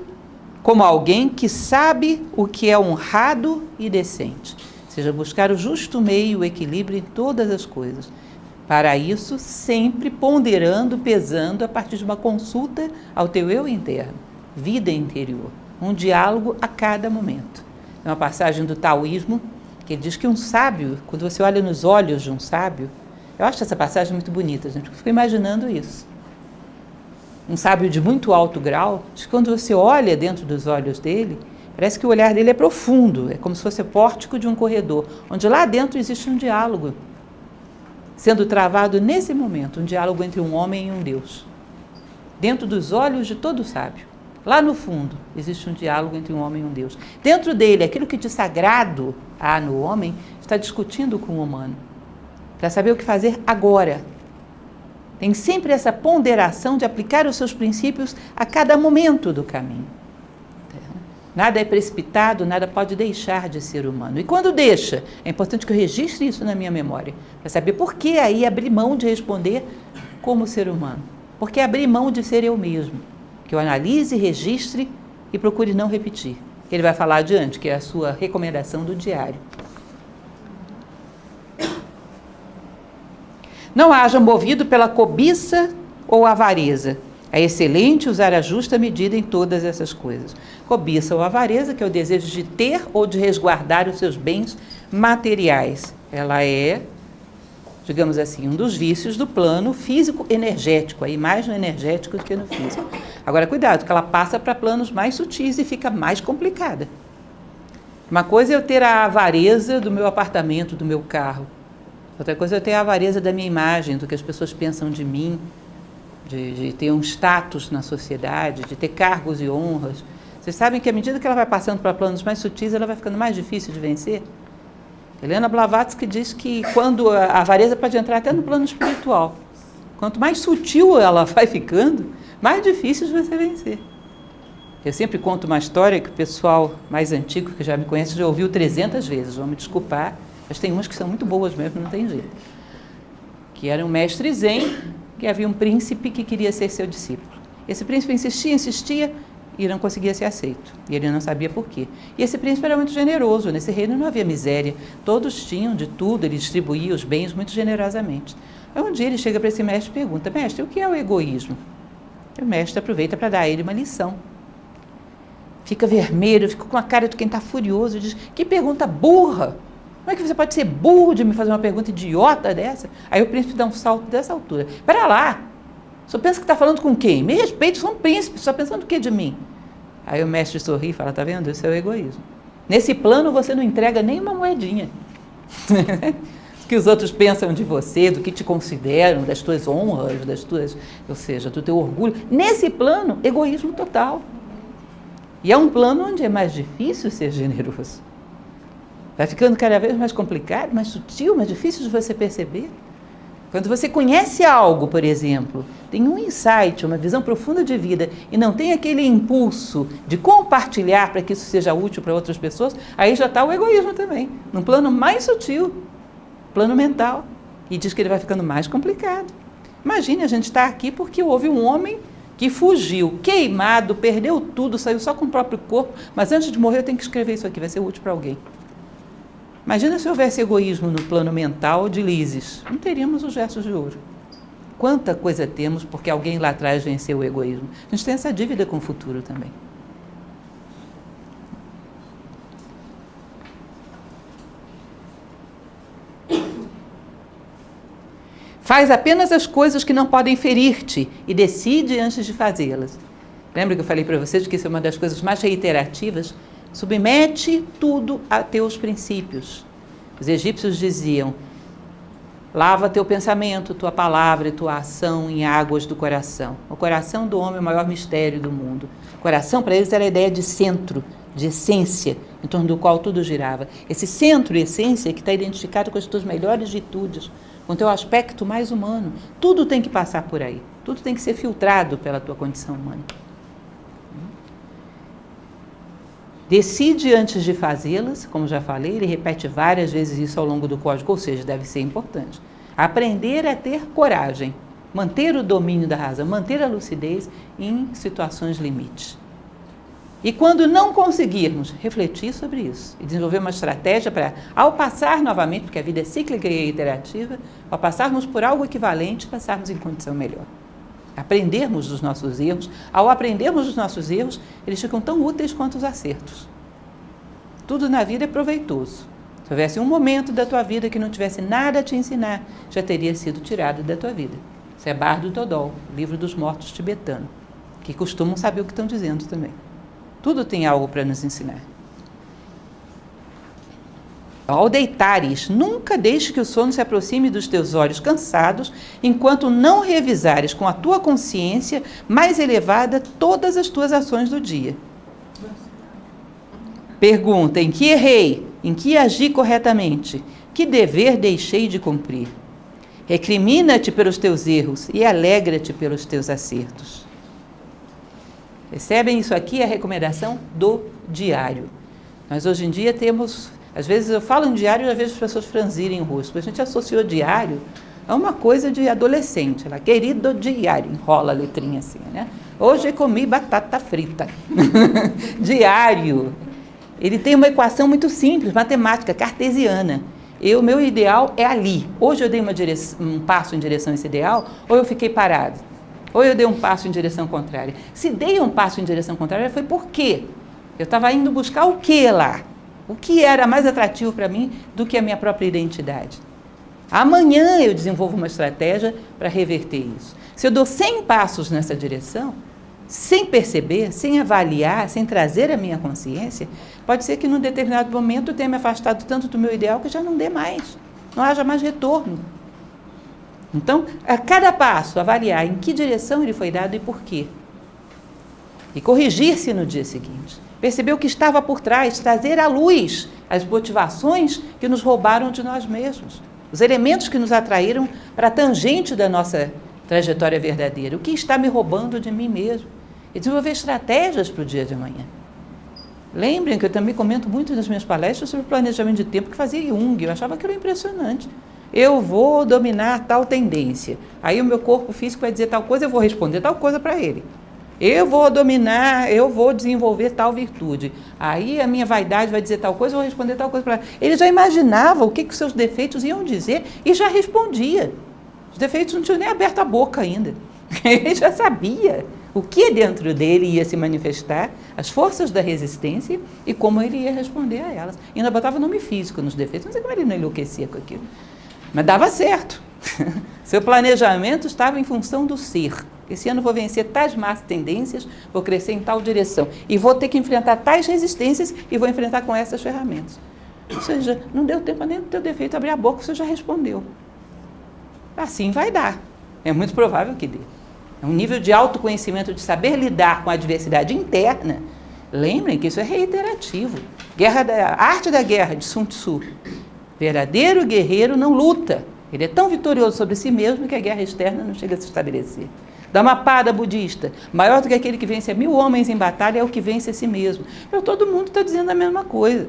como alguém que sabe o que é honrado e decente. Ou seja, buscar o justo meio, o equilíbrio em todas as coisas. Para isso, sempre ponderando, pesando a partir de uma consulta ao teu eu interno, vida interior, um diálogo a cada momento. É uma passagem do taoísmo que ele diz que um sábio, quando você olha nos olhos de um sábio, eu acho essa passagem muito bonita, gente, porque eu fico imaginando isso. Um sábio de muito alto grau, diz que quando você olha dentro dos olhos dele, parece que o olhar dele é profundo, é como se fosse o pórtico de um corredor, onde lá dentro existe um diálogo, sendo travado nesse momento, um diálogo entre um homem e um Deus. Dentro dos olhos de todo sábio, lá no fundo, existe um diálogo entre um homem e um Deus. Dentro dele, aquilo que de sagrado há no homem, está discutindo com o humano, para saber o que fazer agora. Tem sempre essa ponderação de aplicar os seus princípios a cada momento do caminho. Nada é precipitado, nada pode deixar de ser humano. E quando deixa, é importante que eu registre isso na minha memória, para saber por que aí abrir mão de responder como ser humano. Por que abrir mão de ser eu mesmo? Que eu analise, registre e procure não repetir. Ele vai falar adiante, que é a sua recomendação do diário. Não haja movido pela cobiça ou avareza. É excelente usar a justa medida em todas essas coisas. Cobiça ou avareza, que é o desejo de ter ou de resguardar os seus bens materiais. Ela é, digamos assim, um dos vícios do plano físico-energético, aí mais no energético do que no físico. Agora, cuidado, que ela passa para planos mais sutis e fica mais complicada. Uma coisa é eu ter a avareza do meu apartamento, do meu carro. Outra coisa é eu ter a avareza da minha imagem, do que as pessoas pensam de mim, de ter um status na sociedade, de ter cargos e honras. Vocês sabem que à medida que ela vai passando para planos mais sutis, ela vai ficando mais difícil de vencer? Helena Blavatsky diz que quando a avareza pode entrar até no plano espiritual. Quanto mais sutil ela vai ficando, mais difícil de você vencer. Eu sempre conto uma história que o pessoal mais antigo, que já me conhece, já ouviu 300 vezes, vão me desculpar, mas tem umas que são muito boas mesmo, não tem jeito. Que era um mestre zen, que havia um príncipe que queria ser seu discípulo. Esse príncipe insistia e não conseguia ser aceito. E ele não sabia por quê. E esse príncipe era muito generoso, nesse reino não havia miséria, todos tinham de tudo, ele distribuía os bens muito generosamente. Aí um dia ele chega para esse mestre e pergunta: mestre, o que é o egoísmo? E o mestre aproveita para dar a ele uma lição. Fica vermelho, fica com a cara de quem está furioso e diz: que pergunta burra! Como é que você pode ser burro de me fazer uma pergunta idiota dessa? Aí o príncipe dá um salto dessa altura. Espera lá! Só pensa que está falando com quem? Me respeite, sou um príncipe, só pensando o que de mim? Aí o mestre sorri e fala: tá vendo? Esse é o egoísmo. Nesse plano você não entrega nem uma moedinha. O que os outros pensam de você, do que te consideram, das tuas honras, ou seja, do teu orgulho. Nesse plano, egoísmo total. E é um plano onde é mais difícil ser generoso. Vai ficando cada vez mais complicado, mais sutil, mais difícil de você perceber. Quando você conhece algo, por exemplo, tem um insight, uma visão profunda de vida e não tem aquele impulso de compartilhar para que isso seja útil para outras pessoas, aí já está o egoísmo também, num plano mais sutil, plano mental. E diz que ele vai ficando mais complicado. Imagine, a gente está aqui porque houve um homem que fugiu, queimado, perdeu tudo, saiu só com o próprio corpo, mas antes de morrer eu tenho que escrever isso aqui, vai ser útil para alguém. Imagina se houvesse egoísmo no plano mental de Lises. Não teríamos os versos de ouro. Quanta coisa temos porque alguém lá atrás venceu o egoísmo. A gente tem essa dívida com o futuro também. Faz apenas as coisas que não podem ferir-te e decide antes de fazê-las. Lembra que eu falei para vocês que isso é uma das coisas mais reiterativas? Submete tudo a teus princípios. Os egípcios diziam: lava teu pensamento, tua palavra e tua ação em águas do coração. O coração do homem é o maior mistério do mundo. O coração, para eles, era a ideia de centro, de essência, em torno do qual tudo girava. Esse centro e essência que está identificado com as tuas melhores virtudes, com o teu aspecto mais humano. Tudo tem que passar por aí. Tudo tem que ser filtrado pela tua condição humana. Decide antes de fazê-las, como já falei, ele repete várias vezes isso ao longo do código, ou seja, deve ser importante. Aprender a ter coragem, manter o domínio da razão, manter a lucidez em situações limites. E quando não conseguirmos, refletir sobre isso e desenvolver uma estratégia para, ao passar novamente, porque a vida é cíclica e iterativa, ao passarmos por algo equivalente, passarmos em condição melhor. Aprendermos dos nossos erros. Ao aprendermos dos nossos erros, eles ficam tão úteis quanto os acertos. Tudo na vida é proveitoso. Se houvesse um momento da tua vida que não tivesse nada a te ensinar, já teria sido tirado da tua vida. Isso é Bardo Todol, livro dos mortos tibetano, que costumam saber o que estão dizendo também. Tudo tem algo para nos ensinar. Ao deitares, nunca deixe que o sono se aproxime dos teus olhos cansados, enquanto não revisares com a tua consciência mais elevada todas as tuas ações do dia. Pergunta: em que errei? Em que agi corretamente? Que dever deixei de cumprir? Recrimina-te pelos teus erros e alegra-te pelos teus acertos. Percebem? Isso aqui é a recomendação do diário. Nós hoje em dia temos... Às vezes eu falo em diário e às vezes as pessoas franzirem o rosto. A gente associou diário a uma coisa de adolescente. Ela, querido diário, enrola a letrinha assim, né? Hoje comi batata frita. Diário. Ele tem uma equação muito simples, matemática, cartesiana. Meu ideal é ali. Hoje eu dei um passo em direção a esse ideal, ou eu fiquei parado, ou eu dei um passo em direção contrária. Se dei um passo em direção contrária, foi por quê? Eu estava indo buscar o que lá? O que era mais atrativo para mim do que a minha própria identidade? Amanhã eu desenvolvo uma estratégia para reverter isso. Se eu dou 100 passos nessa direção, sem perceber, sem avaliar, sem trazer a minha consciência, pode ser que num determinado momento eu tenha me afastado tanto do meu ideal que já não dê mais, não haja mais retorno. Então, a cada passo, avaliar em que direção ele foi dado e por quê. E corrigir-se no dia seguinte. Perceber o que estava por trás, trazer à luz as motivações que nos roubaram de nós mesmos, os elementos que nos atraíram para a tangente da nossa trajetória verdadeira, o que está me roubando de mim mesmo. E desenvolver estratégias para o dia de amanhã. Lembrem que eu também comento muito nas minhas palestras sobre planejamento de tempo que fazia Jung, eu achava aquilo impressionante. Eu vou dominar tal tendência, aí o meu corpo físico vai dizer tal coisa, eu vou responder tal coisa para ele. Eu vou dominar, eu vou desenvolver tal virtude, aí a minha vaidade vai dizer tal coisa, eu vou responder tal coisa para ele. Ele já imaginava o que os seus defeitos iam dizer e já respondia. Os defeitos não tinham nem aberto a boca ainda. Ele já sabia o que dentro dele ia se manifestar, as forças da resistência e como ele ia responder a elas. E ainda botava nome físico nos defeitos, não sei como ele não enlouquecia com aquilo. Mas dava certo. Seu planejamento estava em função do ser. Esse ano vou vencer tais más tendências, vou crescer em tal direção. E vou ter que enfrentar tais resistências e vou enfrentar com essas ferramentas. Ou seja, não deu tempo nem do teu defeito abrir a boca, você já respondeu. Assim vai dar. É muito provável que dê. É um nível de autoconhecimento, de saber lidar com a adversidade interna. Lembrem que isso é reiterativo. A arte da guerra, de Sun Tzu. Verdadeiro guerreiro não luta. Ele é tão vitorioso sobre si mesmo que a guerra externa não chega a se estabelecer. Dhammapada budista, maior do que aquele que vence a 1000 homens em batalha é o que vence a si mesmo. Então, todo mundo está dizendo a mesma coisa.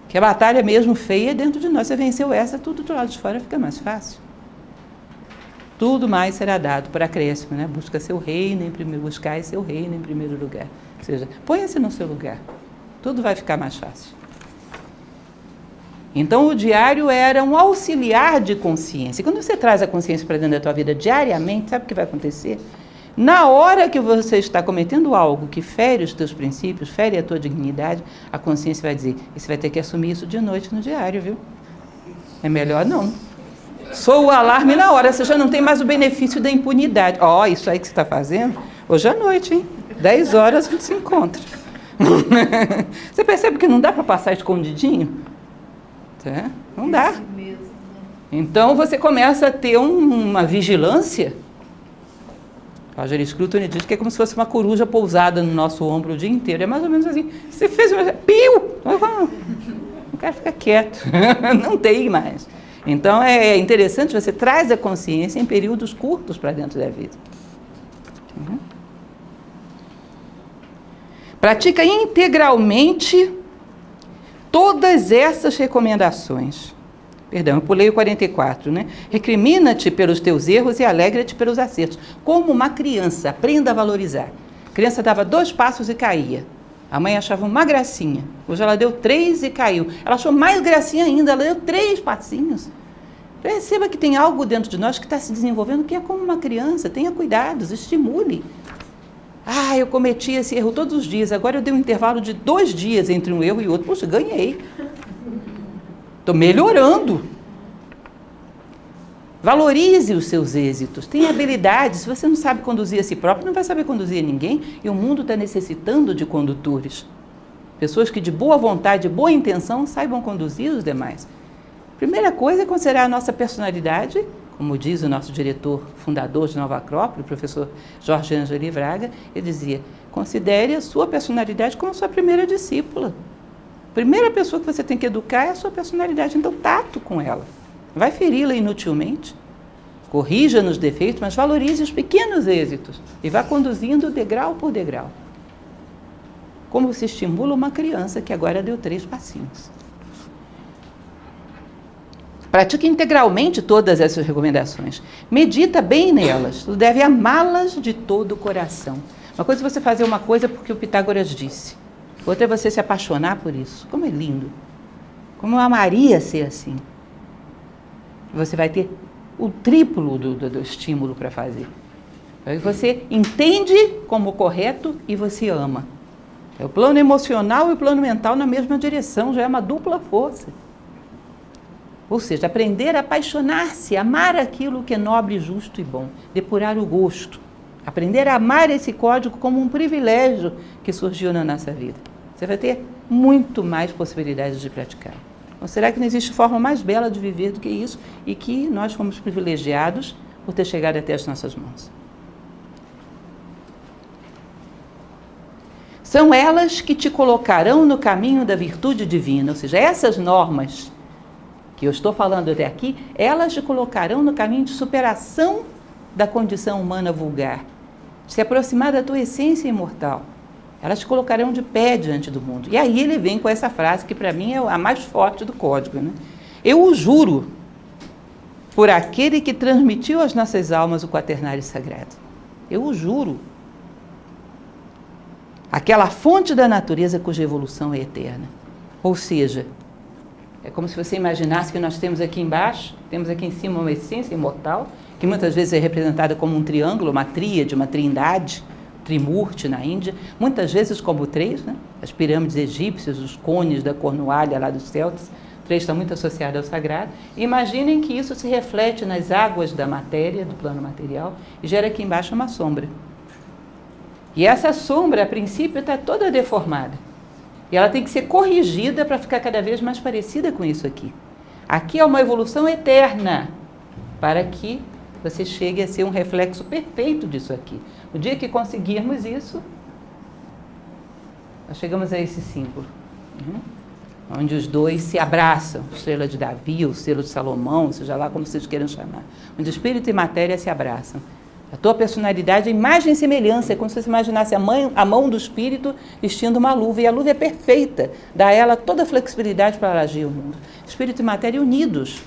Que a batalha mesmo feia é dentro de nós. Você venceu essa, tudo do lado de fora fica mais fácil. Tudo mais será dado por acréscimo, né? Busca seu reino em primeiro, buscai seu reino em primeiro lugar. Ou seja, ponha-se no seu lugar. Tudo vai ficar mais fácil. Então, o diário era um auxiliar de consciência. E quando você traz a consciência para dentro da tua vida diariamente, sabe o que vai acontecer? Na hora que você está cometendo algo que fere os teus princípios, fere a tua dignidade, a consciência vai dizer, e você vai ter que assumir isso de noite no diário, viu? É melhor não. Soa o alarme na hora, você já não tem mais o benefício da impunidade. Isso aí que você está fazendo, hoje à noite, hein? 10 horas a gente se encontra. Você percebe que não dá para passar escondidinho? Não dá. Então você começa a ter uma vigilância. Roger Scruton diz que é como se fosse uma coruja pousada no nosso ombro o dia inteiro. É mais ou menos assim. Você fez uma... Piu! O cara fica quieto. Não tem mais. Então, é interessante, você traz a consciência em períodos curtos para dentro da vida. Pratica integralmente todas essas recomendações. Perdão, eu pulei o 44, né? Recrimina-te pelos teus erros e alegra-te pelos acertos. Como uma criança, aprenda a valorizar. A criança dava 2 passos e caía. A mãe achava uma gracinha. Hoje ela deu 3 e caiu. Ela achou mais gracinha ainda, ela deu 3 passinhos. Perceba que tem algo dentro de nós que está se desenvolvendo que é como uma criança. Tenha cuidados, estimule. Eu cometi esse erro todos os dias. Agora eu dei um intervalo de 2 dias entre um erro e outro. Poxa, ganhei. Estou melhorando. Valorize os seus êxitos. Tenha habilidade. Se você não sabe conduzir a si próprio, não vai saber conduzir ninguém. E o mundo está necessitando de condutores. Pessoas que de boa vontade, de boa intenção, saibam conduzir os demais. Primeira coisa é considerar a nossa personalidade, como diz o nosso diretor fundador de Nova Acrópole, o professor Jorge Ângeli Braga, ele dizia, considere a sua personalidade como a sua primeira discípula. A primeira pessoa que você tem que educar é a sua personalidade, então tato com ela. Vai feri-la inutilmente, corrija nos defeitos, mas valorize os pequenos êxitos e vá conduzindo degrau por degrau. Como se estimula uma criança que agora deu 3 passinhos. Pratique integralmente todas essas recomendações. Medita bem nelas. Tu deve amá-las de todo o coração. Uma coisa é você fazer uma coisa porque o Pitágoras disse. Outra é você se apaixonar por isso. Como é lindo. Como eu amaria ser assim. você vai ter o triplo do estímulo para fazer. Aí você entende como correto e você ama. É o plano emocional e o plano mental na mesma direção, já é uma dupla força. Ou seja, aprender a apaixonar-se, amar aquilo que é nobre, justo e bom, depurar o gosto. Aprender a amar esse código como um privilégio que surgiu na nossa vida. Você vai ter muito mais possibilidades de praticar. Então, será que não existe forma mais bela de viver do que isso e que nós fomos privilegiados por ter chegado até as nossas mãos? São elas que te colocarão no caminho da virtude divina, ou seja, essas normas que eu estou falando até aqui, elas te colocarão no caminho de superação da condição humana vulgar, de se aproximar da tua essência imortal. Elas te colocarão de pé diante do mundo. E aí ele vem com essa frase que para mim é a mais forte do código, né? Eu o juro por aquele que transmitiu às nossas almas o quaternário sagrado. Eu o juro. Aquela fonte da natureza cuja evolução é eterna. Ou seja, é como se você imaginasse que nós temos aqui embaixo, temos aqui em cima uma essência imortal, que muitas vezes é representada como um triângulo, uma tríade, uma trindade, Trimurti na Índia, muitas vezes como três, né? As pirâmides egípcias, os cones da Cornualha lá dos celtas, três estão muito associados ao sagrado. Imaginem que isso se reflete nas águas da matéria, do plano material, e gera aqui embaixo uma sombra. E essa sombra, a princípio, está toda deformada. E ela tem que ser corrigida para ficar cada vez mais parecida com isso aqui. Aqui é uma evolução eterna, para que você chegue a ser um reflexo perfeito disso aqui. O dia que conseguirmos isso, nós chegamos a esse símbolo, onde os dois se abraçam, estrela de Davi, o selo de Salomão, seja lá como vocês queiram chamar, onde espírito e matéria se abraçam. A tua personalidade é imagem e semelhança, é como se você imaginasse a mão do espírito vestindo uma luva, e a luva é perfeita, dá a ela toda a flexibilidade para agir o mundo. Espírito e matéria unidos,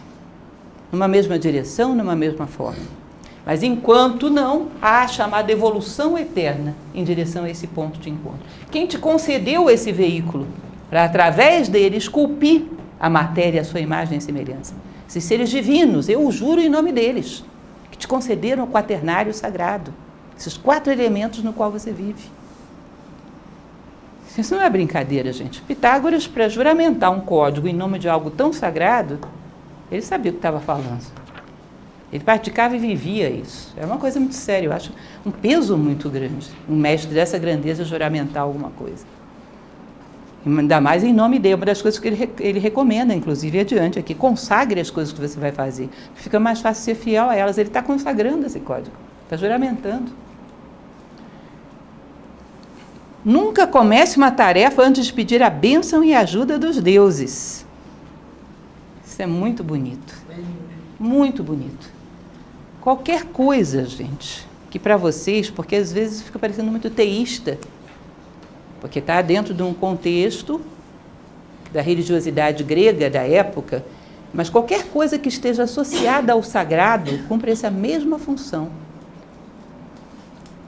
numa mesma direção, numa mesma forma. Mas enquanto não, há a chamada evolução eterna em direção a esse ponto de encontro. Quem te concedeu esse veículo para, através dele, esculpir a matéria, a sua imagem e semelhança? Esses seres divinos, eu o juro em nome deles, que te concederam o quaternário sagrado, esses 4 elementos no qual você vive. Isso não é brincadeira, gente. Pitágoras, para juramentar um código em nome de algo tão sagrado, ele sabia o que estava falando. Ele praticava e vivia isso. É uma coisa muito séria, eu acho um peso muito grande. Um mestre dessa grandeza juramentar alguma coisa. Ainda mais em nome dele, uma das coisas que ele recomenda, inclusive, adiante aqui, consagre as coisas que você vai fazer. Fica mais fácil ser fiel a elas. Ele está consagrando esse código, está juramentando. Nunca comece uma tarefa antes de pedir a bênção e a ajuda dos deuses. Isso é muito bonito. Muito bonito. Qualquer coisa, gente, que para vocês, porque às vezes fica parecendo muito teísta, porque está dentro de um contexto da religiosidade grega da época, mas qualquer coisa que esteja associada ao sagrado cumpre essa mesma função.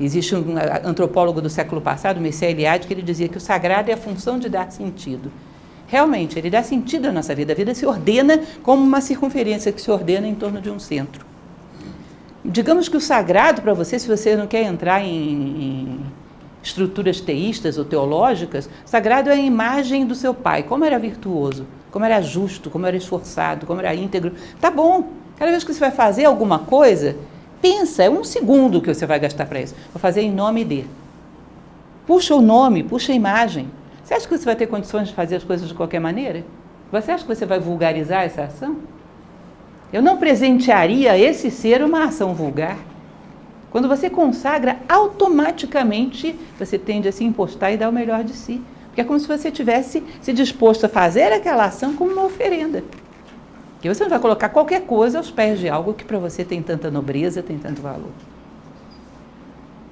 Existe um antropólogo do século passado, Mircea Eliade, que ele dizia que o sagrado é a função de dar sentido. Realmente, ele dá sentido à nossa vida. A vida se ordena como uma circunferência que se ordena em torno de um centro. Digamos que o sagrado para você, se você não quer entrar em estruturas teístas ou teológicas, sagrado é a imagem do seu pai, como era virtuoso, como era justo, como era esforçado, como era íntegro. Tá bom, cada vez que você vai fazer alguma coisa, pensa, é 1 segundo que você vai gastar para isso. Vou fazer em nome de. Puxa o nome, puxa a imagem. Você acha que você vai ter condições de fazer as coisas de qualquer maneira? Você acha que você vai vulgarizar essa ação? Eu não presentearia esse ser uma ação vulgar. Quando você consagra, automaticamente você tende a se impostar e dar o melhor de si. Porque é como se você tivesse se disposto a fazer aquela ação como uma oferenda. Que você não vai colocar qualquer coisa aos pés de algo que para você tem tanta nobreza, tem tanto valor.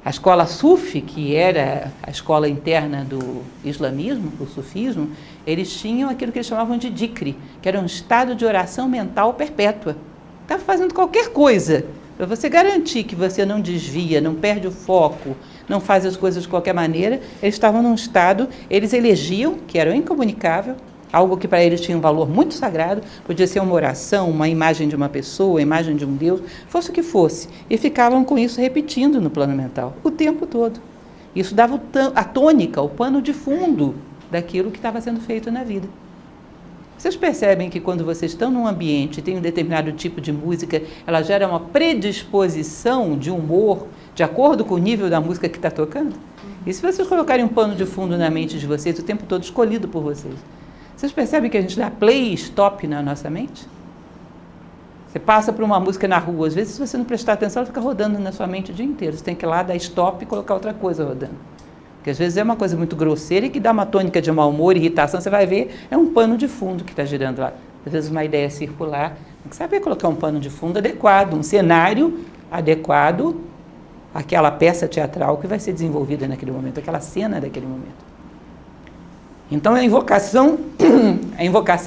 A escola Sufi, que era a escola interna do islamismo, do sufismo, eles tinham aquilo que eles chamavam de dhikri, que era um estado de oração mental perpétua. Estava fazendo qualquer coisa para você garantir que você não desvia, não perde o foco, não faz as coisas de qualquer maneira. Eles estavam num estado, eles elegiam, que era incomunicável, algo que para eles tinha um valor muito sagrado, podia ser uma oração, uma imagem de uma pessoa, a imagem de um Deus, fosse o que fosse. E ficavam com isso repetindo no plano mental, o tempo todo. Isso dava a tônica, o pano de fundo daquilo que estava sendo feito na vida. Vocês percebem que quando vocês estão num ambiente e tem um determinado tipo de música, ela gera uma predisposição de humor de acordo com o nível da música que está tocando? E se vocês colocarem um pano de fundo na mente de vocês, o tempo todo escolhido por vocês, vocês percebem que a gente dá play e stop na nossa mente? Você passa por uma música na rua, às vezes se você não prestar atenção, ela fica rodando na sua mente o dia inteiro. Você tem que ir lá, dar stop e colocar outra coisa rodando. Porque às vezes é uma coisa muito grosseira e que dá uma tônica de mau humor, irritação, você vai ver, é um pano de fundo que está girando lá. Às vezes uma ideia circular, tem que saber colocar um pano de fundo adequado, um cenário adequado àquela peça teatral que vai ser desenvolvida naquele momento, aquela cena daquele momento. Então a invocação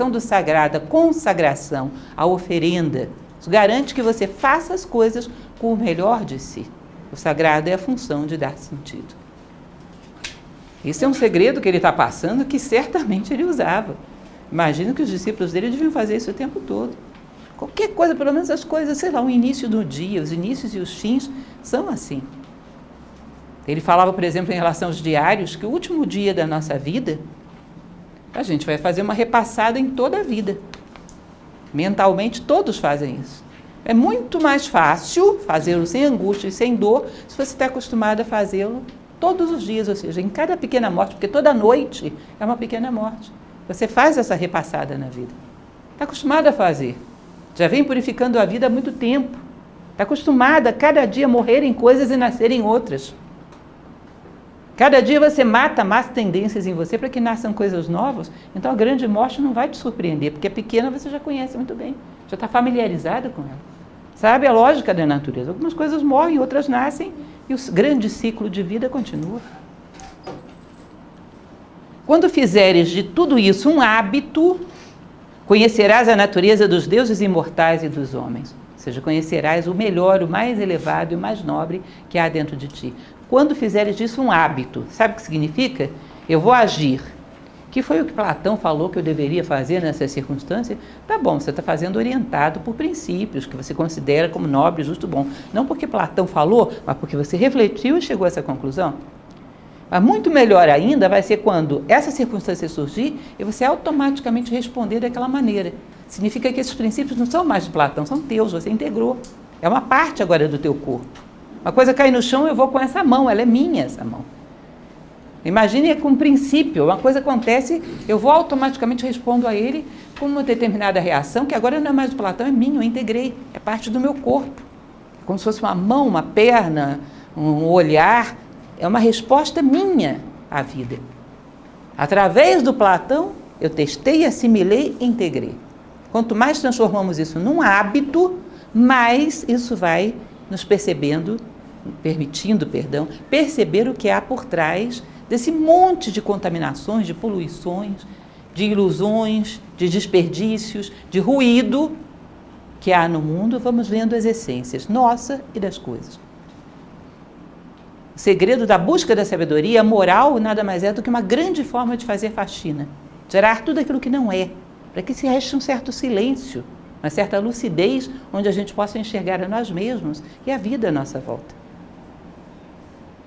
do sagrado, a consagração, a oferenda, isso garante que você faça as coisas com o melhor de si. O sagrado é a função de dar sentido. Isso é um segredo que ele está passando que certamente ele usava. Imagino que os discípulos dele deviam fazer isso o tempo todo. Qualquer coisa, pelo menos as coisas, sei lá, o início do dia, os inícios e os fins são assim. Ele falava, por exemplo, em relação aos diários, que o último dia da nossa vida, a gente vai fazer uma repassada em toda a vida. Mentalmente, todos fazem isso. É muito mais fácil fazê-lo sem angústia e sem dor, se você está acostumado a fazê-lo todos os dias, ou seja, em cada pequena morte, porque toda noite é uma pequena morte. Você faz essa repassada na vida. Está acostumado a fazer. Já vem purificando a vida há muito tempo. Está acostumado a cada dia morrerem coisas e nascerem outras. Cada dia você mata más tendências em você para que nasçam coisas novas. Então a grande morte não vai te surpreender, porque a pequena você já conhece muito bem. Já está familiarizado com ela. Sabe a lógica da natureza. Algumas coisas morrem, outras nascem. E o grande ciclo de vida continua. Quando fizeres de tudo isso um hábito, conhecerás a natureza dos deuses imortais e dos homens. Ou seja, conhecerás o melhor, o mais elevado e o mais nobre que há dentro de ti. Quando fizeres disso um hábito, sabe o que significa? Eu vou agir. Que foi o que Platão falou que eu deveria fazer nessa circunstância? Tá bom, você está fazendo orientado por princípios que você considera como nobre, justo, bom. Não porque Platão falou, mas porque você refletiu e chegou a essa conclusão. Mas muito melhor ainda vai ser quando essa circunstância surgir e você automaticamente responder daquela maneira. Significa que esses princípios não são mais de Platão, são teus, você integrou. É uma parte agora do teu corpo. Uma coisa cai no chão, eu vou com essa mão, ela é minha essa mão. Imagine com um princípio, uma coisa acontece, eu vou automaticamente respondo a ele com uma determinada reação, que agora não é mais do Platão, é minha, eu integrei, é parte do meu corpo. Como se fosse uma mão, uma perna, um olhar, é uma resposta minha à vida. Através do Platão, eu testei, assimilei e integrei. Quanto mais transformamos isso num hábito, mais isso vai nos permitindo, perceber o que há por trás desse monte de contaminações, de poluições, de ilusões, de desperdícios, de ruído que há no mundo. Vamos vendo as essências, nossa e das coisas. O segredo da busca da sabedoria, a moral, nada mais é do que uma grande forma de fazer faxina, tirar tudo aquilo que não é, para que se reste um certo silêncio, uma certa lucidez, onde a gente possa enxergar a nós mesmos e a vida à nossa volta.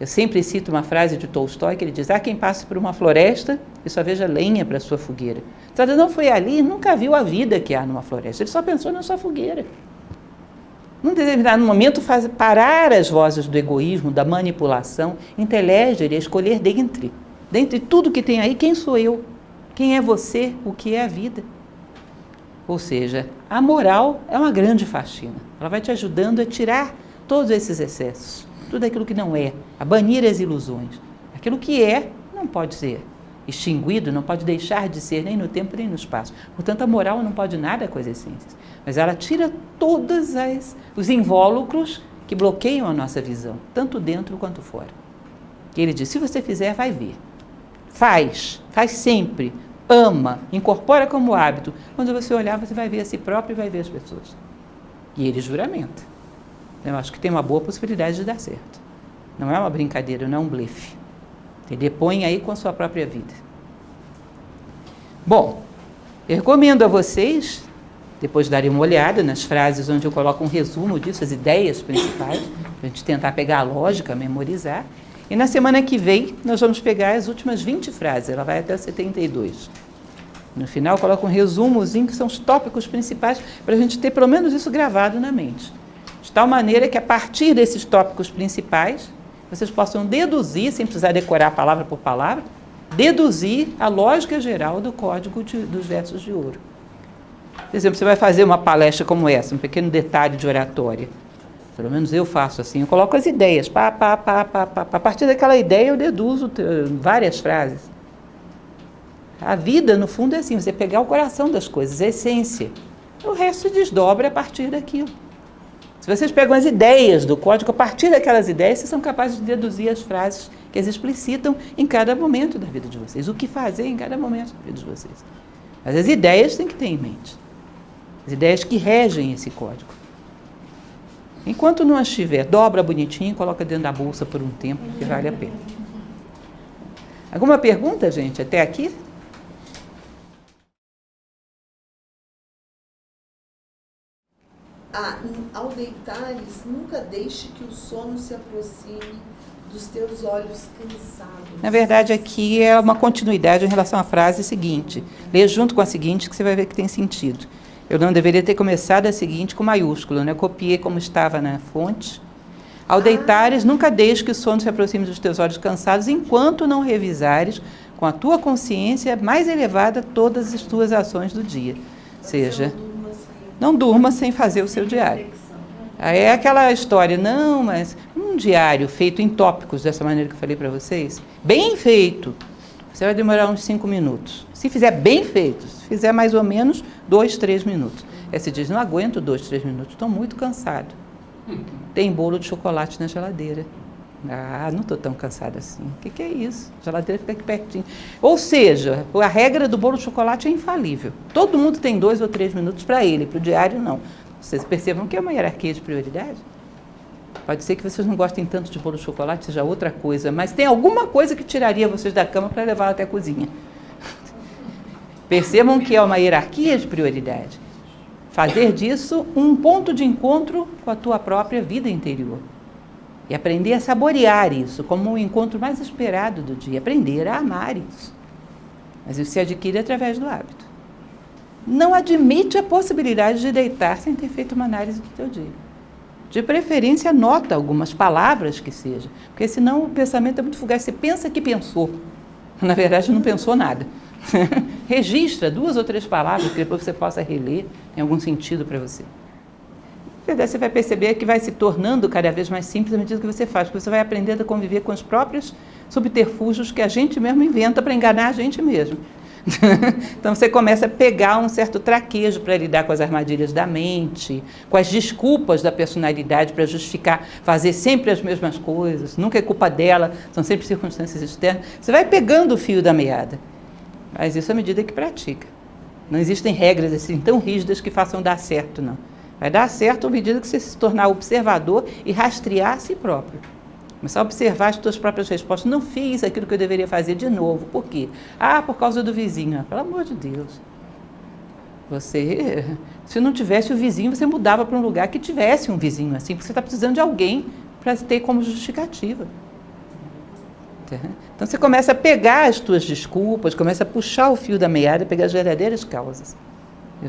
Eu sempre cito uma frase de Tolstói que ele diz: há quem passe por uma floresta e só veja lenha para a sua fogueira. Se ele não foi ali e nunca viu a vida que há numa floresta, ele só pensou na sua fogueira. Num determinado momento, parar as vozes do egoísmo, da manipulação, inteleger e escolher dentre tudo que tem aí, quem sou eu, quem é você, o que é a vida. Ou seja, a moral é uma grande faxina. Ela vai te ajudando a tirar todos esses excessos. Tudo aquilo que não é, a banir as ilusões. Aquilo que é, não pode ser extinguido, não pode deixar de ser nem no tempo nem no espaço. Portanto, a moral não pode nada com as essências, mas ela tira todos os invólucros que bloqueiam a nossa visão, tanto dentro quanto fora. E ele diz, se você fizer, vai ver. Faz sempre, ama, incorpora como hábito. Quando você olhar, você vai ver a si próprio e vai ver as pessoas. E ele juramenta. Eu acho que tem uma boa possibilidade de dar certo. Não é uma brincadeira, não é um blefe. Ele depõe aí com a sua própria vida. Bom, Eu recomendo a vocês, depois darem uma olhada nas frases onde eu coloco um resumo disso, as ideias principais, para a gente tentar pegar a lógica, memorizar. E na semana que vem, nós vamos pegar as últimas 20 frases, ela vai até 72. No final, eu coloco um resumozinho, que são os tópicos principais, para a gente ter pelo menos isso gravado na mente. De tal maneira que, a partir desses tópicos principais, vocês possam deduzir, sem precisar decorar palavra por palavra, deduzir a lógica geral do código dos versos de ouro. Por exemplo, você vai fazer uma palestra como essa, um pequeno detalhe de oratória. Pelo menos eu faço assim, eu coloco as ideias, pá. A partir daquela ideia eu deduzo várias frases. A vida, no fundo, é assim, você pegar o coração das coisas, a essência. O resto se desdobra a partir daquilo. Se vocês pegam as ideias do código, a partir daquelas ideias, vocês são capazes de deduzir as frases que as explicitam em cada momento da vida de vocês. O que fazer em cada momento da vida de vocês. Mas as ideias têm que ter em mente. As ideias que regem esse código. Enquanto não as tiver, dobra bonitinho e coloca dentro da bolsa por um tempo, que vale a pena. Alguma pergunta, gente, até aqui? Ao deitares, nunca deixe que o sono se aproxime dos teus olhos cansados. Na verdade, aqui é uma continuidade em relação à frase seguinte. Lê junto com a seguinte, que você vai ver que tem sentido. Eu não deveria ter começado a seguinte com maiúsculo, né? Eu copiei como estava na fonte. Ao deitares, nunca deixe que o sono se aproxime dos teus olhos cansados, enquanto não revisares com a tua consciência mais elevada todas as tuas ações do dia. Ou seja, não durma sem fazer o seu diário. Aí é aquela história, não, mas um diário feito em tópicos, dessa maneira que eu falei para vocês, bem feito, você vai demorar uns 5 minutos. Se fizer bem feito, se fizer mais ou menos 2, 3 minutos. Aí você diz, não aguento 2, 3 minutos, estou muito cansado. Tem bolo de chocolate na geladeira. Ah, não estou tão cansada assim. O que é isso? A geladeira fica aqui pertinho. Ou seja, a regra do bolo de chocolate é infalível. Todo mundo tem 2 ou 3 minutos para ele, para o diário não. Vocês percebam que é uma hierarquia de prioridade? Pode ser que vocês não gostem tanto de bolo de chocolate, seja outra coisa, mas tem alguma coisa que tiraria vocês da cama para levar até a cozinha. Percebam que é uma hierarquia de prioridade. Fazer disso um ponto de encontro com a tua própria vida interior. E aprender a saborear isso como o encontro mais esperado do dia. Aprender a amar isso. Mas isso se adquire através do hábito. Não admite a possibilidade de deitar sem ter feito uma análise do teu dia. De preferência, anota algumas palavras que seja. Porque senão o pensamento é muito fugaz. Você pensa que pensou. Na verdade, não pensou nada. Registra 2 ou 3 palavras que depois você possa reler. Tem algum sentido para você. Na verdade, você vai perceber que vai se tornando cada vez mais simples à medida que você faz, porque você vai aprendendo a conviver com os próprios subterfúgios que a gente mesmo inventa para enganar a gente mesmo. Então você começa a pegar um certo traquejo para lidar com as armadilhas da mente, com as desculpas da personalidade para justificar fazer sempre as mesmas coisas, nunca é culpa dela, são sempre circunstâncias externas. Você vai pegando o fio da meada, mas isso à medida que pratica. Não existem regras assim tão rígidas que façam dar certo, não. Vai dar certo à medida que você se tornar observador e rastrear a si próprio. Começar a observar as suas próprias respostas. Não fiz aquilo que eu deveria fazer de novo. Por quê? Ah, por causa do vizinho. Pelo amor de Deus. Você, se não tivesse o vizinho, você mudava para um lugar que tivesse um vizinho assim, porque você está precisando de alguém para ter como justificativa. Então você começa a pegar as tuas desculpas, começa a puxar o fio da meada, pegar as verdadeiras causas.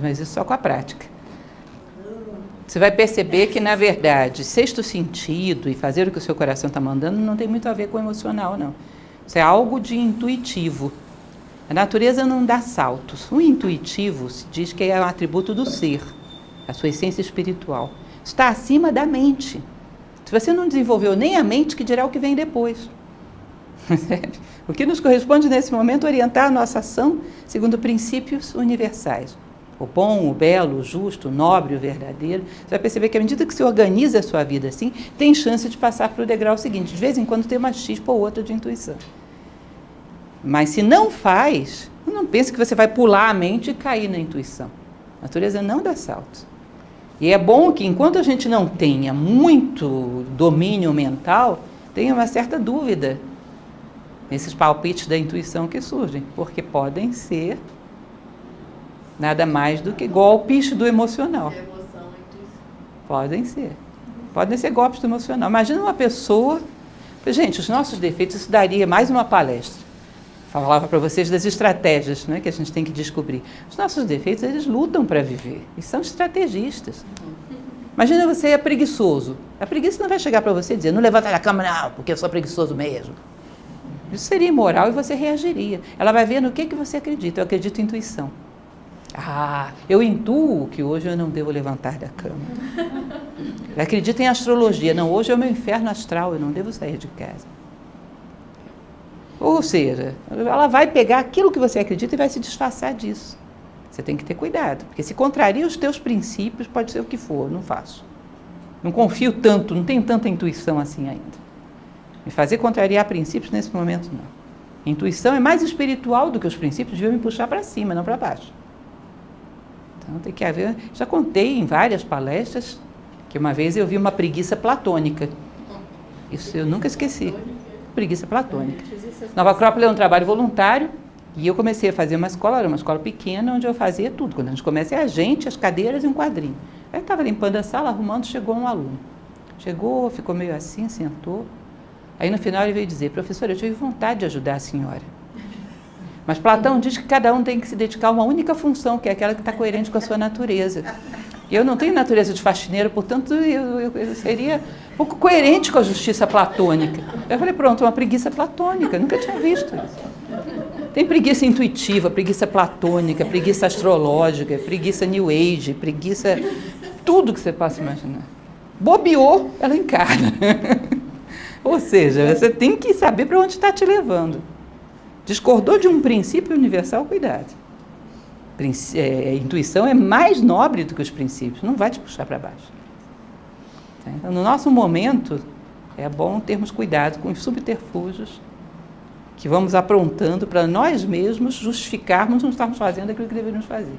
Mas isso só com a prática. Você vai perceber que, na verdade, sexto sentido e fazer o que o seu coração está mandando não tem muito a ver com o emocional, não. Isso é algo de intuitivo. A natureza não dá saltos. O intuitivo se diz que é um atributo do ser, a sua essência espiritual. Está acima da mente. Se você não desenvolveu nem a mente, que dirá o que vem depois. O que nos corresponde nesse momento é orientar a nossa ação segundo princípios universais. O bom, o belo, o justo, o nobre, o verdadeiro. Você vai perceber que à medida que você organiza a sua vida assim, tem chance de passar para o degrau seguinte. De vez em quando tem uma chispa ou outra de intuição. Mas se não faz, não pense que você vai pular a mente e cair na intuição. A natureza não dá saltos. E é bom que enquanto a gente não tenha muito domínio mental, tenha uma certa dúvida nesses palpites da intuição que surgem, porque podem ser Nada mais do que golpes do emocional. Emoção e intuição. Podem ser. Podem ser golpes do emocional. Imagina uma pessoa... Gente, os nossos defeitos, isso daria mais uma palestra. Falava para vocês das estratégias, né, que a gente tem que descobrir. Os nossos defeitos, eles lutam para viver. Eles são estrategistas. Imagina você é preguiçoso. A preguiça não vai chegar para você e dizer, não levanta da cama não, porque eu sou preguiçoso mesmo. Isso seria imoral e você reagiria. Ela vai ver no que você acredita. Eu acredito em intuição. Eu intuo que hoje eu não devo levantar da cama. Eu acredito em astrologia. Não, hoje é o meu inferno astral, eu não devo sair de casa. Ou seja, ela vai pegar aquilo que você acredita e vai se disfarçar disso. Você tem que ter cuidado, porque se contraria os teus princípios, pode ser o que for, não faço. Não confio tanto, não tenho tanta intuição assim ainda. Me fazer contrariar princípios nesse momento, não. A intuição é mais espiritual do que os princípios, deviam me puxar para cima, não para baixo. Então tem que haver... Já contei em várias palestras que uma vez eu vi uma preguiça platônica. Isso eu nunca esqueci. Preguiça platônica. Nova Acrópole é um trabalho voluntário e eu comecei a fazer uma escola, era uma escola pequena, onde eu fazia tudo. Quando a gente começa é a gente, as cadeiras e um quadrinho. Aí eu estava limpando a sala, arrumando, chegou um aluno. Chegou, ficou meio assim, sentou. Aí no final ele veio dizer, professora, eu tive vontade de ajudar a senhora. Mas Platão diz que cada um tem que se dedicar a uma única função, que é aquela que está coerente com a sua natureza. Eu não tenho natureza de faxineiro, portanto, eu seria um pouco coerente com a justiça platônica. Eu falei, pronto, uma preguiça platônica, nunca tinha visto isso. Tem preguiça intuitiva, preguiça platônica, preguiça astrológica, preguiça New Age, preguiça... tudo que você possa imaginar. Bobeou, ela encarna. Ou seja, você tem que saber para onde está te levando. Discordou de um princípio universal, cuidado. Intuição é mais nobre do que os princípios, não vai te puxar para baixo. Então, no nosso momento, é bom termos cuidado com os subterfúgios que vamos aprontando para nós mesmos justificarmos não estarmos fazendo aquilo que deveríamos fazer.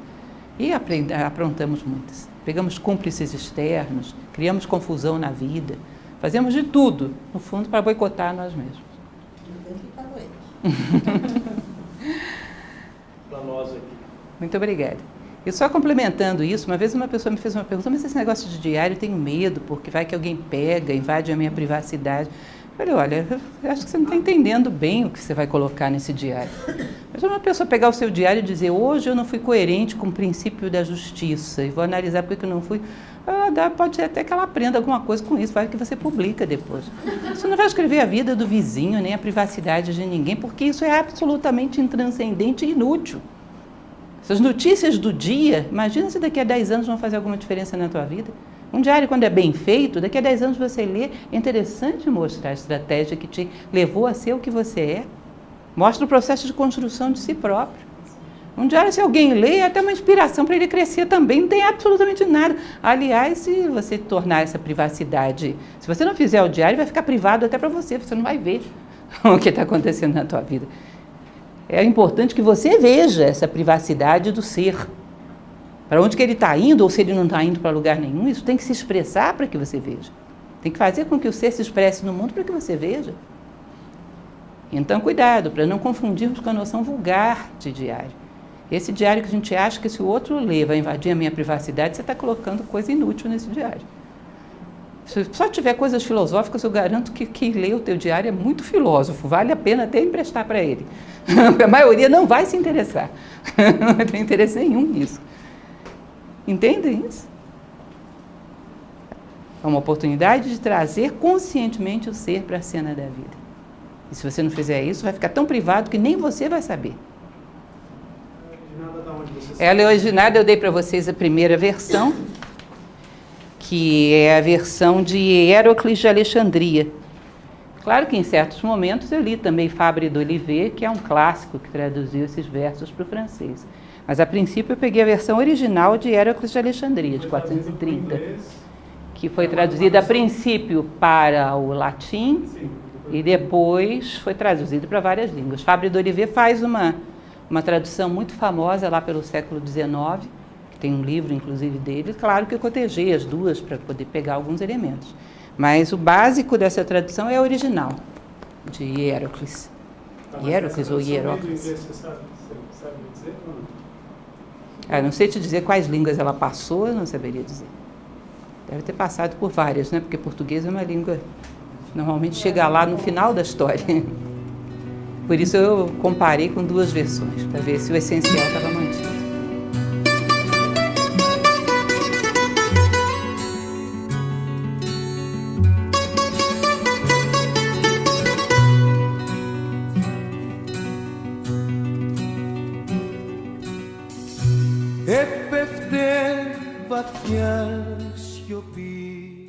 E aprontamos muitas. Pegamos cúmplices externos, criamos confusão na vida, fazemos de tudo, no fundo, para boicotar nós mesmos. Para nós aqui. Muito obrigada. E só complementando isso, uma vez uma pessoa me fez uma pergunta, mas esse negócio de diário eu tenho medo, porque vai que alguém pega, invade a minha privacidade. Eu falei, olha, eu acho que você não está entendendo bem o que você vai colocar nesse diário. Mas uma pessoa pegar o seu diário e dizer, hoje eu não fui coerente com o princípio da justiça, e vou analisar por que eu não fui, pode ser até que ela aprenda alguma coisa com isso, vai que você publica depois. Você não vai escrever a vida do vizinho, nem a privacidade de ninguém, porque isso é absolutamente intranscendente e inútil. Essas notícias do dia, imagina se daqui a 10 anos vão fazer alguma diferença na tua vida. Um diário, quando é bem feito, daqui a 10 anos você lê, é interessante mostrar a estratégia que te levou a ser o que você é. Mostra o processo de construção de si próprio. Um diário, se alguém lê, é até uma inspiração para ele crescer também, não tem absolutamente nada. Aliás, se você tornar essa privacidade, se você não fizer o diário, vai ficar privado até para você não vai ver o que está acontecendo na tua vida. É importante que você veja essa privacidade do ser. Para onde que ele está indo, ou se ele não está indo para lugar nenhum, isso tem que se expressar para que você veja. Tem que fazer com que o ser se expresse no mundo para que você veja. Então, cuidado, para não confundirmos com a noção vulgar de diário. Esse diário que a gente acha que se o outro lê vai invadir a minha privacidade, você está colocando coisa inútil nesse diário. Se só tiver coisas filosóficas, eu garanto que quem lê o teu diário é muito filósofo, vale a pena até emprestar para ele. A maioria não vai se interessar, não vai ter interesse nenhum nisso. Entendem isso? É uma oportunidade de trazer conscientemente o ser para a cena da vida. E se você não fizer isso, vai ficar tão privado que nem você vai saber. Ela é originada, eu dei para vocês a primeira versão, que é a versão de Hierocles de Alexandria. Claro que em certos momentos eu li também Fabre d'Olivet, que é um clássico que traduziu esses versos para o francês. Mas a princípio eu peguei a versão original de Hierocles de Alexandria, de 430, que foi traduzida a princípio para o latim e depois foi traduzido para várias línguas. Fabre d'Olivet faz uma tradução muito famosa lá pelo século XIX, que tem um livro inclusive dele. Claro que eu cotejei as duas para poder pegar alguns elementos. Mas o básico dessa tradução é a original, de Hierocles. Hierocles ou Hierocles? Você sabe dizer? Não sei te dizer quais línguas ela passou, eu não saberia dizer. Deve ter passado por várias, né? Porque português é uma língua, normalmente chega lá no final da história. Por isso eu comparei com duas versões, para ver se o essencial estava mantido. Έπεφτε βαθιά σιωπή